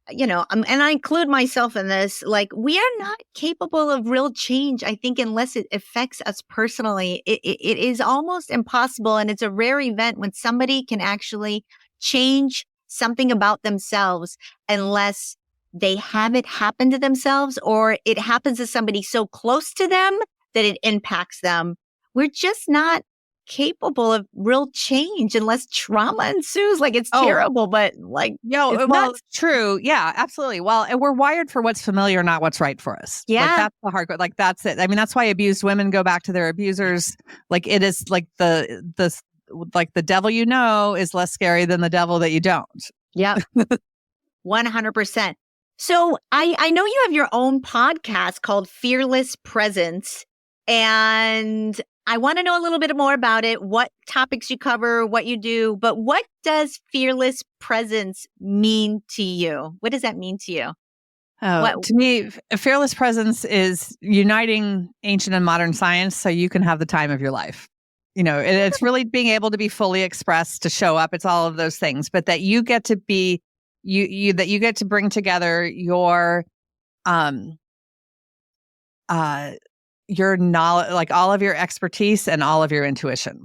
and I include myself in this, like we are not capable of real change, I think, unless it affects us personally. It is almost impossible. And it's a rare event when somebody can actually change something about themselves unless they have it happen to themselves, or it happens to somebody so close to them that it impacts them. We're just not capable of real change unless trauma ensues. Like it's terrible, but like, it's true. Yeah, absolutely. Well, and we're wired for what's familiar, not what's right for us. Yeah. Like that's the hard part. Like that's it. I mean, that's why abused women go back to their abusers. Like it is like like the devil you know is less scary than the devil that you don't. Yeah. 100%. So I know you have your own podcast called Fearless Presence, and I want to know a little bit more about it, what topics you cover, what you do, but what does Fearless Presence mean to you? What does that mean to you? To me, a fearless presence is uniting ancient and modern science so you can have the time of your life. It's really being able to be fully expressed, to show up. It's all of those things, but that you get to be that you get to bring together your knowledge, like all of your expertise and all of your intuition,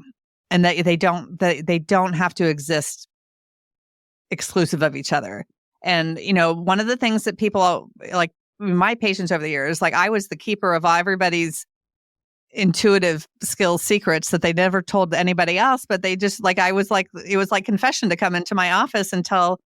and that they don't have to exist exclusive of each other. And, one of the things that people, like my patients over the years, like I was the keeper of everybody's intuitive skill secrets that they never told anybody else, but they just like, it was like confession to come into my office and tell,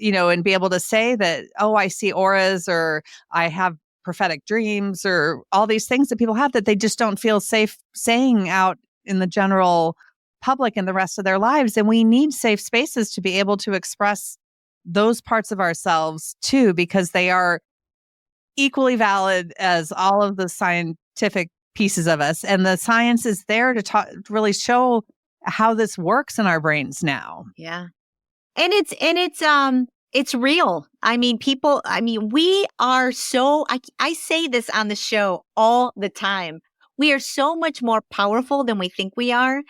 and be able to say that, oh, I see auras, or I have prophetic dreams, or all these things that people have that they just don't feel safe saying out in the general public and the rest of their lives. And we need safe spaces to be able to express those parts of ourselves too, because they are equally valid as all of the scientific pieces of us. And the science is there to really show how this works in our brains now. Yeah. And it's real. We are so, I say this on the show all the time. We are so much more powerful than we think we are.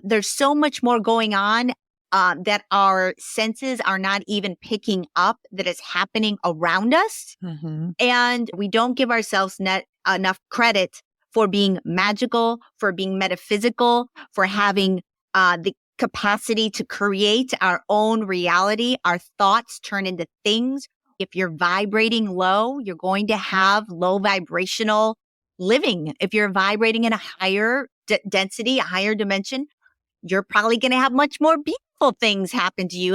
There's so much more going on that our senses are not even picking up that is happening around us. Mm-hmm. And we don't give ourselves enough credit for being magical, for being metaphysical, for having the capacity to create our own reality. Our thoughts turn into things. If you're vibrating low, you're going to have low vibrational living. If you're vibrating in a higher density, a higher dimension, you're probably going to have much more beautiful things happen to you.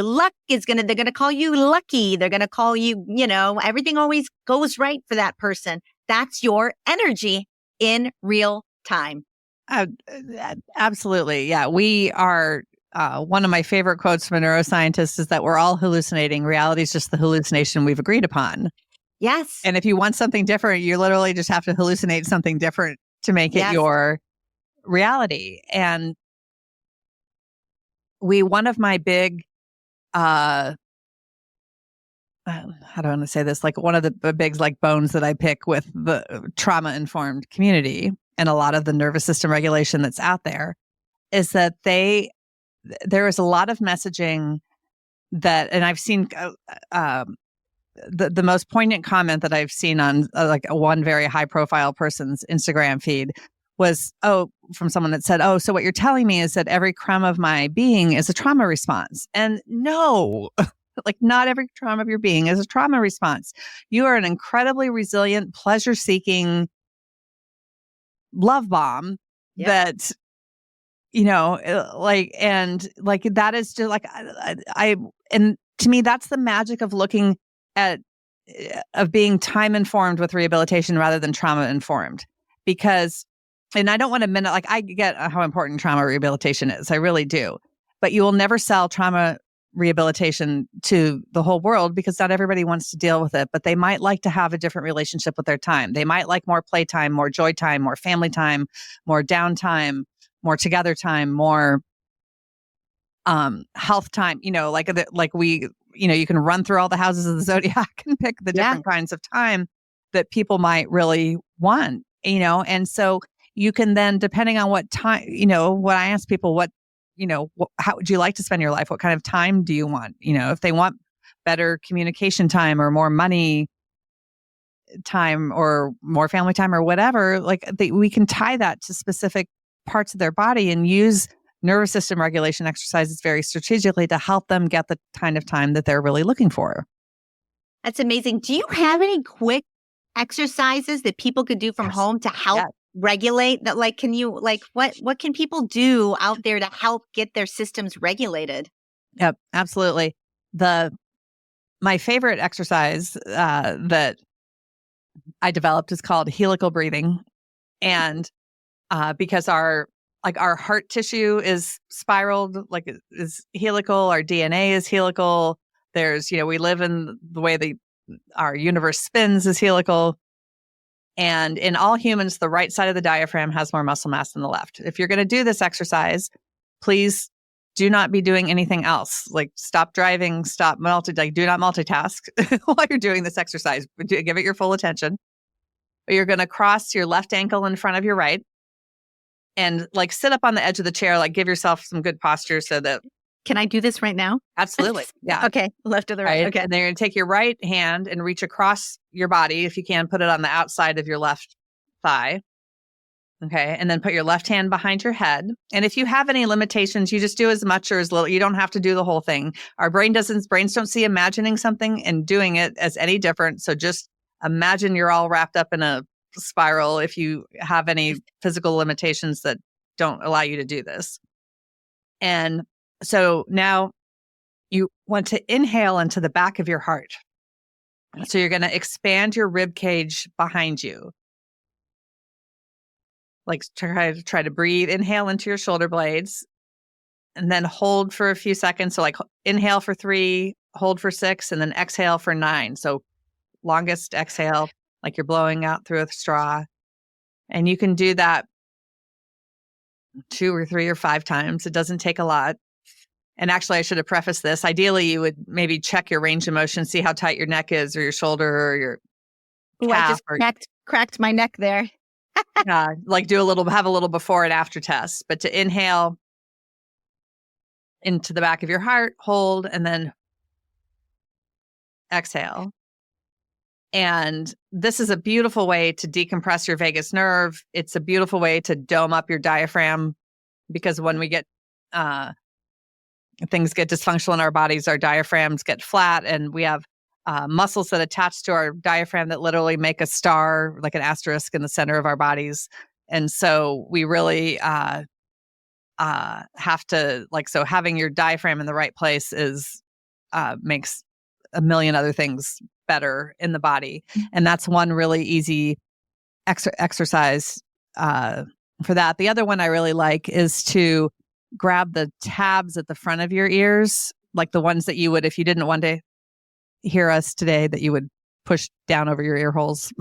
They're going to call you lucky. They're going to call you, everything always goes right for that person. That's your energy in real time. Absolutely. Yeah. We are, one of my favorite quotes from a neuroscientist is that we're all hallucinating. Reality is just the hallucination we've agreed upon. Yes. And if you want something different, you literally just have to hallucinate something different to make it your reality. And one of my big, how do I want to say this? Like one of the big like bones that I pick with the trauma-informed community and a lot of the nervous system regulation that's out there is that there is a lot of messaging that, and I've seen the most poignant comment that I've seen on like one very high profile person's Instagram feed was, from someone that said, so what you're telling me is that every crumb of my being is a trauma response. And no, like not every crumb of your being is a trauma response. You are an incredibly resilient, pleasure-seeking love bomb that, that is just like, and to me, that's the magic of looking at, of being time informed with rehabilitation rather than trauma informed. Because, and I don't want to like, I get how important trauma rehabilitation is. I really do. But you will never sell trauma rehabilitation to the whole world because not everybody wants to deal with it, but they might like to have a different relationship with their time. They might like more playtime, more joy time, more family time, more downtime, more together time, more health time, you can run through all the houses of the zodiac and pick the different kinds of time that people might really want, and so you can then, depending on what time, what I ask people, how would you like to spend your life? What kind of time do you want? If they want better communication time or more money time or more family time or whatever, we can tie that to specific parts of their body and use nervous system regulation exercises very strategically to help them get the kind of time that they're really looking for. That's amazing. Do you have any quick exercises that people could do from home to help regulate that? Like, can you, what can people do out there to help get their systems regulated? Yep, absolutely. My favorite exercise that I developed is called helical breathing. And because our like our heart tissue is spiraled, like is helical, our DNA is helical. There's, we live in the way our universe spins is helical. And in all humans, the right side of the diaphragm has more muscle mass than the left. If you're going to do this exercise, please do not be doing anything else. Like stop driving, do not multitask while you're doing this exercise. Give it your full attention. You're going to cross your left ankle in front of your right and like sit up on the edge of the chair, like give yourself some good posture so that. Can I do this right now? Absolutely. Yeah. Okay. Left or the right. Okay. And then you're going to take your right hand and reach across your body. If you can, put it on the outside of your left thigh. Okay. And then put your left hand behind your head. And if you have any limitations, you just do as much or as little. You don't have to do the whole thing. Our brains don't see imagining something and doing it as any different. So just imagine you're all wrapped up in a spiral if you have any physical limitations that don't allow you to do this. And so now you want to inhale into the back of your heart. So you're going to expand your rib cage behind you. Like try to breathe, inhale into your shoulder blades, and then hold for a few seconds. So like inhale for 3, hold for 6, and then exhale for 9. So longest exhale, like you're blowing out through a straw. And you can do that 2 or 3 or 5 times. It doesn't take a lot. And actually, I should have prefaced this. Ideally, you would maybe check your range of motion, see how tight your neck is or your shoulder or your calf. I just cracked my neck there. Like have a little before and after test. But to inhale into the back of your heart, hold, and then exhale. And this is a beautiful way to decompress your vagus nerve. It's a beautiful way to dome up your diaphragm, because when we get things get dysfunctional in our bodies, our diaphragms get flat, and we have muscles that attach to our diaphragm that literally make a star, like an asterisk in the center of our bodies. And so we really have to, so having your diaphragm in the right place makes a million other things better in the body. And that's one really easy exercise for that. The other one I really like is to grab the tabs at the front of your ears, like the ones that you would, if you didn't want to hear us today, that you would push down over your ear holes.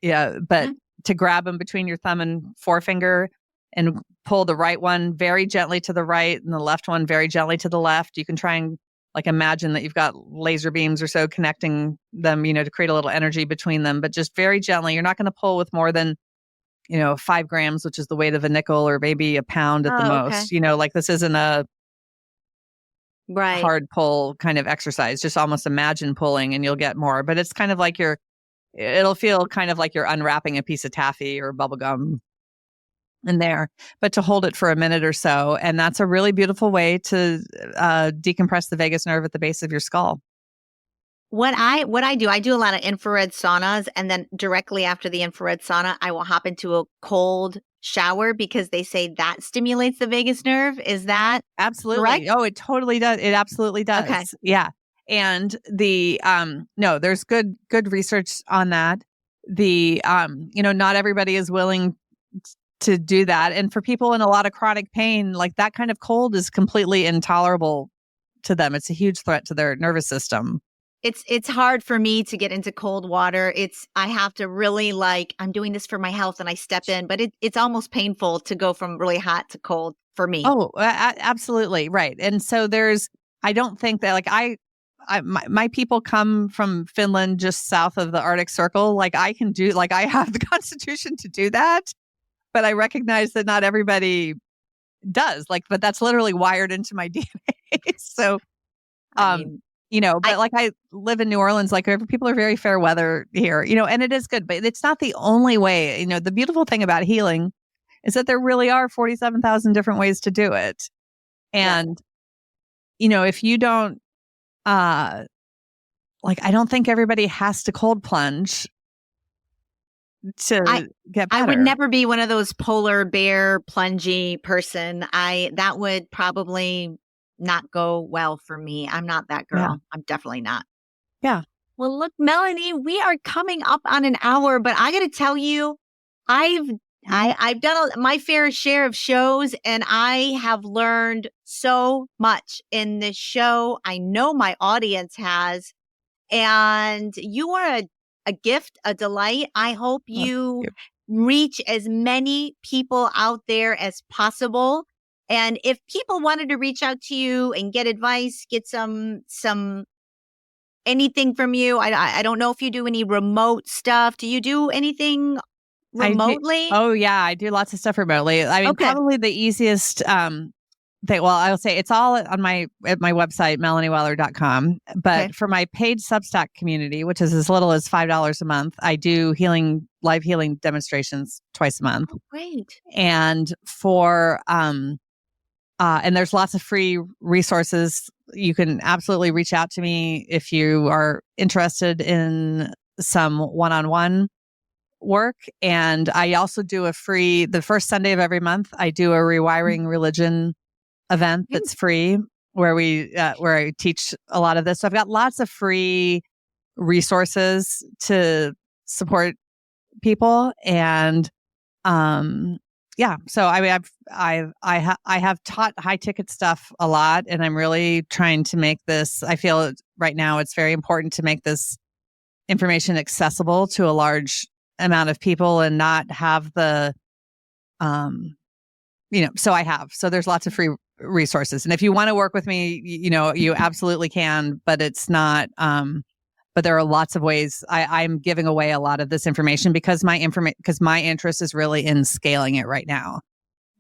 Yeah, but to grab them between your thumb and forefinger and pull the right one very gently to the right and the left one very gently to the left. You can try and imagine that you've got laser beams or so connecting them, to create a little energy between them, but just very gently. You're not going to pull with more than 5 grams, which is the weight of a nickel, or maybe a pound at the most. Okay. This isn't a hard pull kind of exercise. Just almost imagine pulling and you'll get more. But it's kind of like it'll feel kind of like you're unwrapping a piece of taffy or bubble gum in there, but to hold it for a minute or so. And that's a really beautiful way to decompress the vagus nerve at the base of your skull. What I do a lot of infrared saunas, and then directly after the infrared sauna, I will hop into a cold shower because they say that stimulates the vagus nerve. Is that absolutely correct? Oh, it totally does. It absolutely does. Okay. Yeah. And the no, there's good research on that. The not everybody is willing to do that. And for people in a lot of chronic pain, like that kind of cold is completely intolerable to them. It's a huge threat to their nervous system. It's hard for me to get into cold water. I have to really I'm doing this for my health and I step in, but it's almost painful to go from really hot to cold for me. Oh, absolutely. Right. And so I don't think that my people come from Finland, just south of the Arctic Circle. I can do, I have the constitution to do that, but I recognize that not everybody does but that's literally wired into my DNA. So, I live in New Orleans, people are very fair weather here, and it is good, but it's not the only way. The beautiful thing about healing is that there really are 47,000 different ways to do it. And, if you don't, I don't think everybody has to cold plunge to get better. I would never be one of those polar bear plungy person. That would probably not go well for me. I'm not that girl. Yeah. I'm definitely not. Yeah. Well, look, Melanie, we are coming up on an hour, but I got to tell you, I've I've done my fair share of shows, and I have learned so much in this show. I know my audience has, and you are a gift, a delight. I hope Thank you you. reach as many people out there as possible. And if people wanted to reach out to you and get advice, get some anything from you, I don't know if you do any remote stuff. Do you do anything I do. remotely? Oh yeah, I do lots of stuff remotely. I mean, Okay. probably the easiest thing. Well, I'll say it's all on at my website, melanieweller.com. But Okay. for my paid SUBSTACK community, which is as little as $5 a month, I do live healing demonstrations twice a month. Oh, great. And and there's lots of free resources. You can absolutely reach out to me if you are interested in some one-on-one work. And I also do the first Sunday of every month, I do a rewiring religion event that's free where I teach a lot of this. So I've got lots of free resources to support people. And, so I mean, I have taught high ticket stuff a lot, and I'm really trying to make this, I feel right now it's very important to make this information accessible to a large amount of people and not have the so there's lots of free resources, and if you want to work with me, you absolutely can, but it's not but there are lots of ways. I'm giving away a lot of this information because my interest is really in scaling it right now,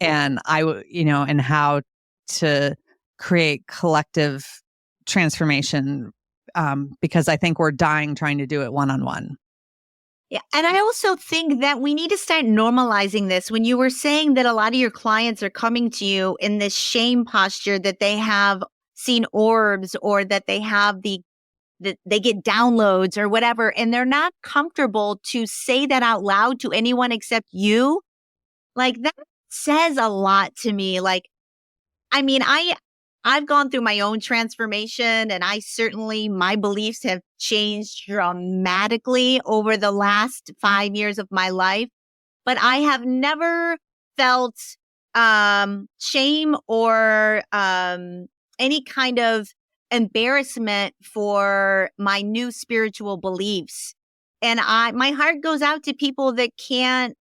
and and how to create collective transformation, because I think we're dying trying to do it one-on-one. Yeah. And I also think that we need to start normalizing this. When you were saying that a lot of your clients are coming to you in this shame posture that they have seen orbs, or that they have that they get downloads or whatever, and they're not comfortable to say that out loud to anyone except you, like that says a lot to me. Like, I mean, I've gone through my own transformation, and my beliefs have changed dramatically over the last 5 years of my life, but I have never felt shame or any kind of embarrassment for my new spiritual beliefs. And my heart goes out to people that can't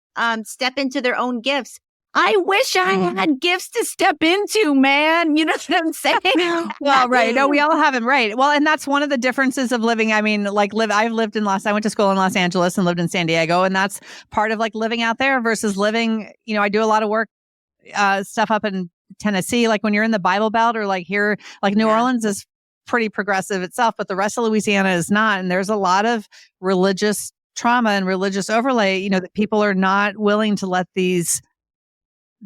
step into their own gifts. I wish I had gifts to step into, man. You know what I'm saying? Well, right. No, we all have them. Right. Well, and that's one of the differences of living. I mean, I went to school in Los Angeles and lived in San Diego. And that's part of living out there versus living, I do a lot of work, stuff up in Tennessee. Like when you're in the Bible Belt or here, New Orleans is pretty progressive itself, but the rest of Louisiana is not. And there's a lot of religious trauma and religious overlay, that people are not willing to let these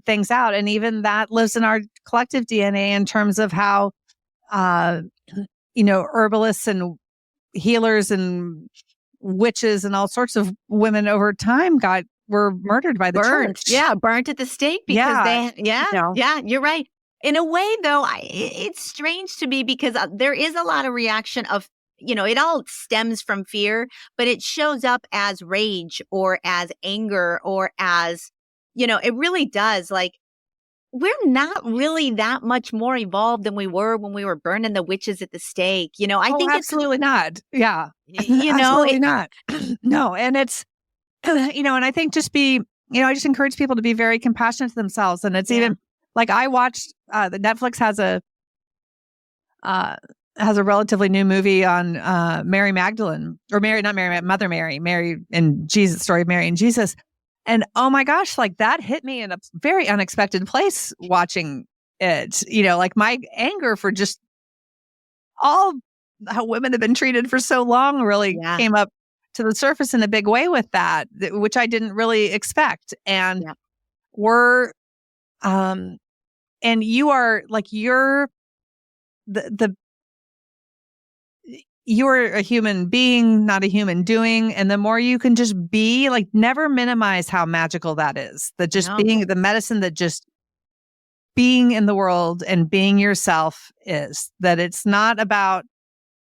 things out. And even that lives in our collective DNA in terms of how, herbalists and healers and witches and all sorts of women over time were murdered by the church. Yeah, burnt at the stake because you're right. In a way, though, it's strange to me because there is a lot of reaction of, it all stems from fear, but it shows up as rage or as anger or as, it really does. Like, we're not really that much more evolved than we were when we were burning the witches at the stake. I think absolutely not. Yeah. Absolutely not. No. And it's, and I think I just encourage people to be very compassionate to themselves. And it's even I watched, the Netflix has a relatively new movie on Mary Magdalene, or Mother Mary, Mary and Jesus, story of Mary and Jesus. And oh my gosh, that hit me in a very unexpected place watching it. My anger for just all how women have been treated for so long really came up to the surface in a big way with that, which I didn't really expect. And we're, and you are you're you're a human being, not a human doing. And the more you can just be, never minimize how magical that is. That just being the medicine, that just being in the world and being yourself is. That it's not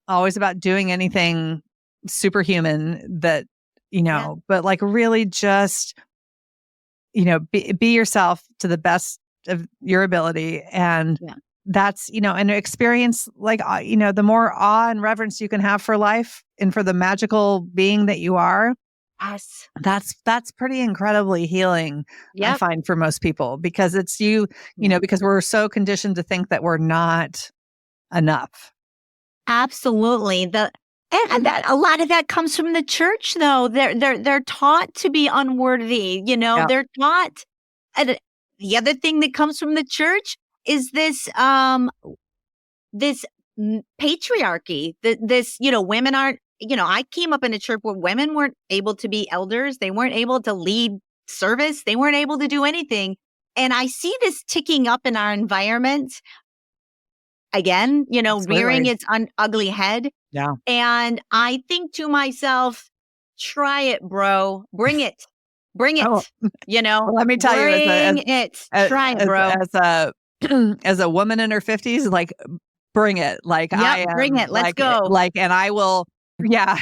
always about doing anything superhuman that, but really just be yourself to the best of your ability. And that's, and experience like, the more awe and reverence you can have for life and for the magical being that you are. Yes. That's pretty incredibly healing, I find, for most people, because it's because we're so conditioned to think that we're not enough. Absolutely. And that a lot of that comes from the church, though. They're taught to be unworthy. They're taught. And the other thing that comes from the church is this patriarchy. Women aren't. I came up in a church where women weren't able to be elders. They weren't able to lead service. They weren't able to do anything. And I see this ticking up in our environment again, rearing its ugly head. Yeah. And I think to myself, try it, bro. Bring it. Bring it. Well, let me tell you, try it, bro. As a woman in her 50s, like, bring it. Like, bring it. Let's go. And I will. Yeah,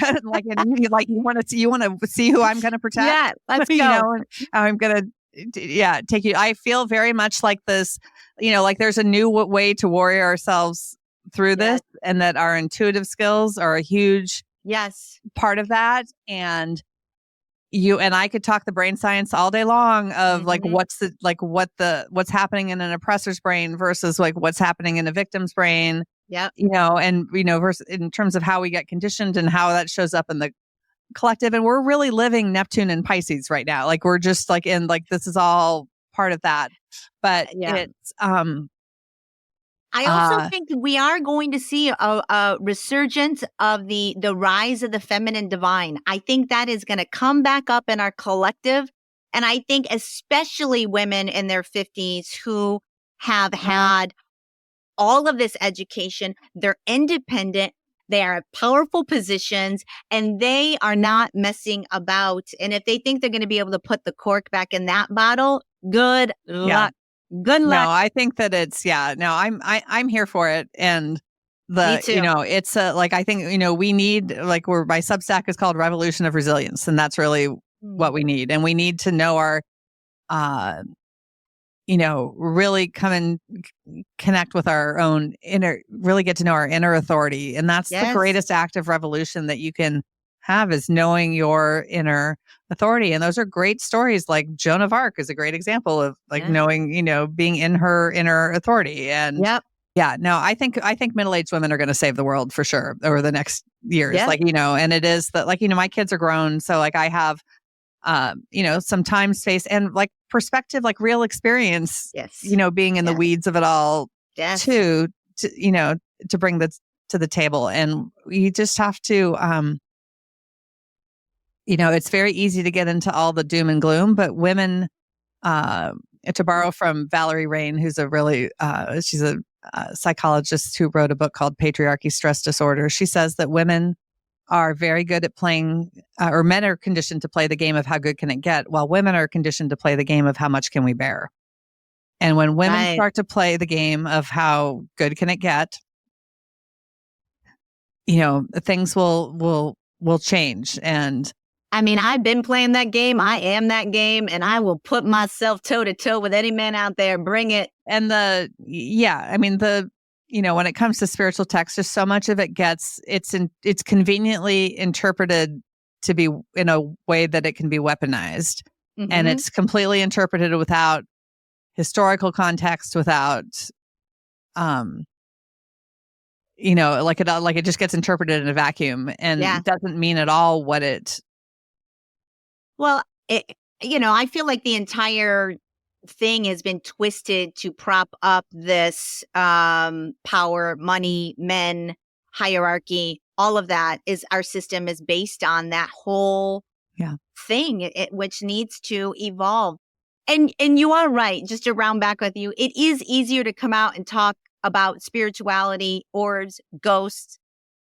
you want to see who I'm going to protect. Yeah, let's go. I'm going to take you. I feel very much like this. Like there's a new way to warrior ourselves through this, and that our intuitive skills are a huge part of that. And you and I could talk the brain science all day long of like what's happening in an oppressor's brain versus like what's happening in a victim's brain. Yeah. Versus in terms of how we get conditioned and how that shows up in the collective. And we're really living Neptune and Pisces right now. Like we're just like this is all part of that. But it's I also think we are going to see a resurgence of the rise of the feminine divine. I think that is going to come back up in our collective. And I think especially women in their 50s who have had all of this education, they're independent, they are in powerful positions, and they are not messing about. And if they think they're going to be able to put the cork back in that bottle, good luck. Good luck. No, I think that I'm here for it. And Me too. it's I think, we need, my Substack is called Revolution of Resilience. And that's really what we need. And we need to know our, really come and connect with our own really get to know our inner authority. And that's the greatest act of revolution that you can have, is knowing your inner authority. And those are great stories. Like Joan of Arc is a great example of knowing, being in her inner authority. And I think middle-aged women are going to save the world for sure over the next years. And it is that my kids are grown. So I have, some time, space, and perspective, real experience, being in the weeds of it all too, to bring that to the table. And you just have to, it's very easy to get into all the doom and gloom, but women, to borrow from Valerie Rain, who's she's a psychologist who wrote a book called Patriarchy, Stress Disorder. She says that women are very good at playing, or men are conditioned to play the game of how good can it get, while women are conditioned to play the game of how much can we bear. And when women start to play the game of how good can it get, things will change. And I mean, I've been playing that game. I am that game, and I will put myself toe to toe with any man out there. Bring it. And when it comes to spiritual text, just so much of it it's conveniently interpreted to be in a way that it can be weaponized. And it's completely interpreted without historical context, without, it just gets interpreted in a vacuum and doesn't mean at all what it. Well, I feel like the entire thing has been twisted to prop up this power, money, men, hierarchy. All of that is our system is based on that whole thing, which needs to evolve. And you are right. Just to round back with you, it is easier to come out and talk about spirituality, orbs, ghosts,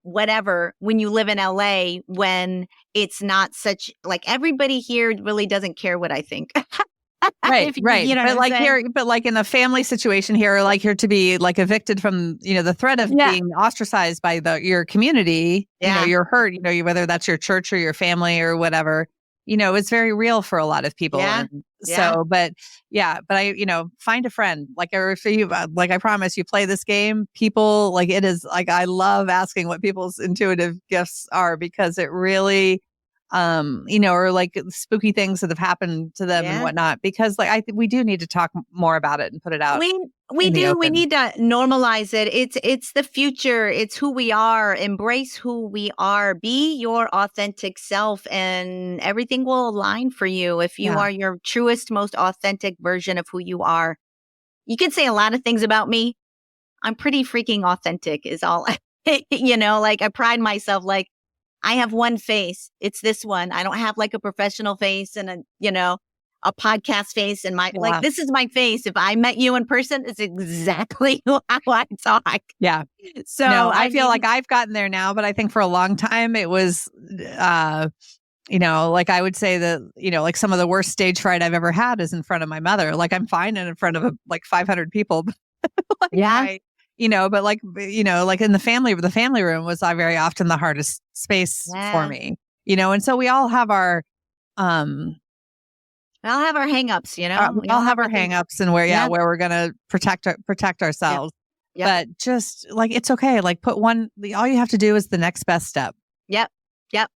whatever, when you live in LA, when it's not such everybody here really doesn't care what I think. Right. But in a family situation here, you're to be evicted from, the threat of being ostracized by your community, you're hurt, whether that's your church or your family or whatever. it's very real for a lot of people. Yeah. And Yeah. so, but I, find a friend, like, or if you, like, I promise you play this game, people, like, it is like, I love asking what people's intuitive gifts are, because it really, or like spooky things that have happened to them and Yeah. whatnot, because like, we do need to talk more about it and put it out We in the do. We open. need to normalize it. It's the future. It's who we are. Embrace who we are. Be your authentic self, and everything will align for you if you Yeah. are your truest, most authentic version of who you are. You can say a lot of things about me. I'm pretty freaking authentic is all. Like I pride myself, like I have one face. It's this one. I don't have like a professional face and a podcast face, and Yeah. this is my face. If I met you in person, it's exactly how I talk. Yeah. So No, I feel like I've gotten there now, but I think for a long time it was, like I would say that, like some of the worst stage fright I've ever had is in front of my mother. Like I'm fine in front of like 500 people. Like yeah, but like, like in the family room was very often the hardest space for yeah. me, and so we all have our, We all have our hangups. we We all all have have our our things. hangups, and where Yeah, we're going to protect yep, ourselves. yep, But just like, it's okay. Like all you have to do is the next best step. yep, yep.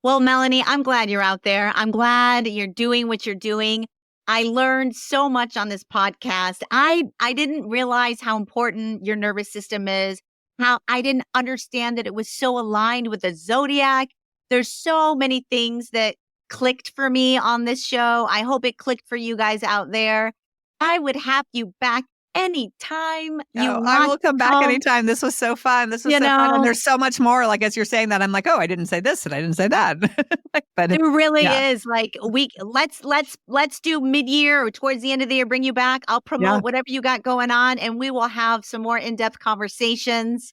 Well, Melanie, I'm glad you're out there. I'm glad you're doing what you're doing. I learned so much on this podcast. I didn't realize how important your nervous system is, how I didn't understand that it was so aligned with the zodiac. There's so many things that clicked for me on this show. I hope it clicked for you guys out there. I would have you back anytime you Oh, I want will come to back come, anytime. This was so fun. This was you so fun. And know. there's so much more. Like, as you're saying that, I'm like, oh, I didn't say this and I didn't say that. But There really yeah, is. Like let's do mid-year or towards the end of the year, bring you back. I'll yeah. promote whatever you got going on, and we will have some more in-depth conversations.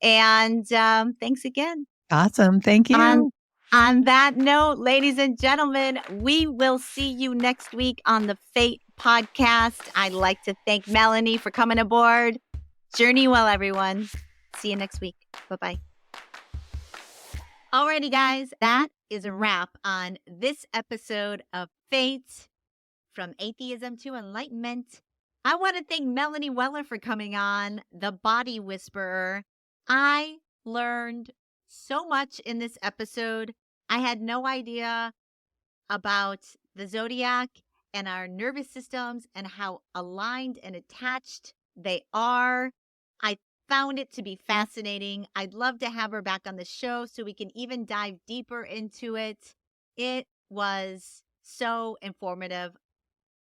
And thanks again. Awesome. Thank On you. on that note, ladies and gentlemen, we will see you next week on the Fate podcast. I'd like to thank Melanie for coming aboard. Journey well, everyone. See you next week. Bye-bye. Alrighty, guys, that is a wrap on this episode of Fate, from Atheism to Enlightenment. I want to thank Melanie Weller for coming on, the Body Whisperer. I learned so much in this episode. I had no idea about the zodiac and our nervous systems and how aligned and attached they are. I found it to be fascinating. I'd love to have her back on the show so we can even dive deeper into it. It was so informative.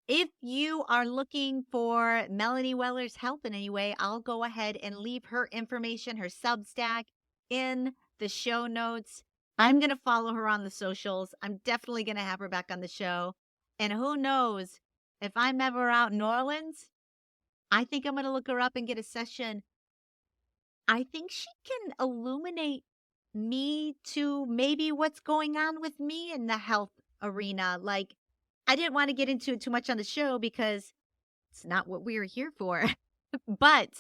If you are looking for Melanie Weller's help in any way, I'll go ahead and leave her information, her Substack, in the show notes. I'm going to follow her on the socials. I'm definitely going to have her back on the show. And who knows, if I'm ever out in New Orleans, I think I'm going to look her up and get a session. I think she can illuminate me to maybe what's going on with me in the health arena. Like, I didn't want to get into it too much on the show because it's not what we were here for. But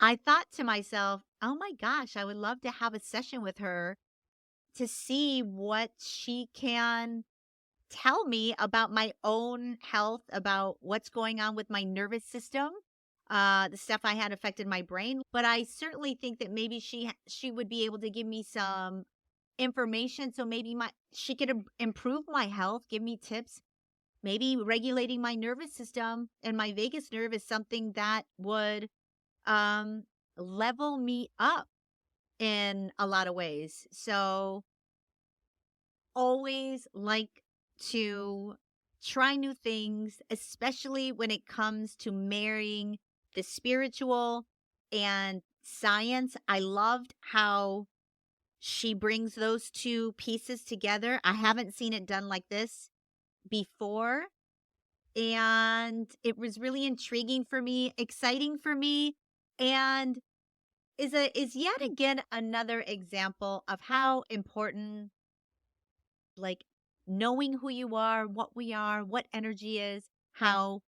I thought to myself, oh my gosh, I would love to have a session with her to see what she can tell me about my own health, about what's going on with my nervous system, the stuff I had affected my brain. But I certainly think that maybe she would be able to give me some information, so maybe she could improve my health, give me tips. Maybe regulating my nervous system and my vagus nerve is something that would level me up in a lot of ways. So always like to try new things, especially when it comes to marrying the spiritual and science. I loved how she brings those two pieces together. I haven't seen it done like this before. And it was really intriguing for me, exciting for me, and is yet again another example of how important, like, knowing who you are, what energy is, how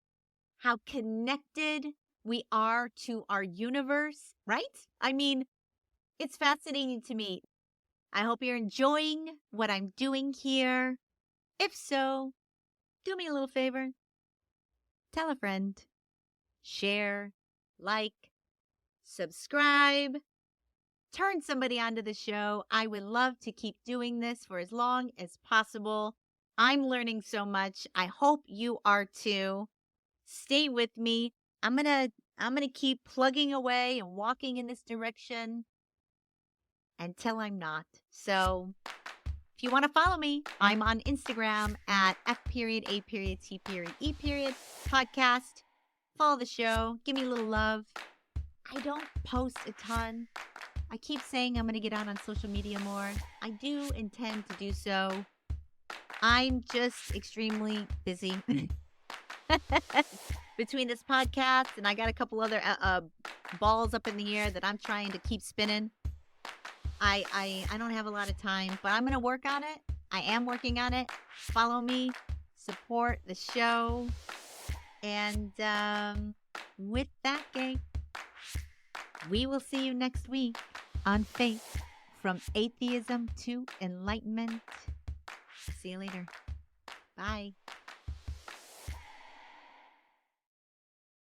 connected we are to our universe, right? I mean, it's fascinating to me. I hope you're enjoying what I'm doing here. If so, do me a little favor. Tell a friend. Share, like, subscribe, turn somebody onto the show. I would love to keep doing this for as long as possible. I'm learning so much. I hope you are too. Stay with me. I'm going to keep plugging away and walking in this direction until I'm not. So, if you want to follow me, I'm on Instagram at F.A.T.E. podcast. Follow the show. Give me a little love. I don't post a ton. I keep saying I'm going to get out on social media more. I do intend to do so. I'm just extremely busy. Between this podcast and I got a couple other balls up in the air that I'm trying to keep spinning. I don't have a lot of time, but I'm going to work on it. I am working on it. Follow me, support the show. And with that, gang, we will see you next week on Faith, from atheism to enlightenment. See you later. Bye.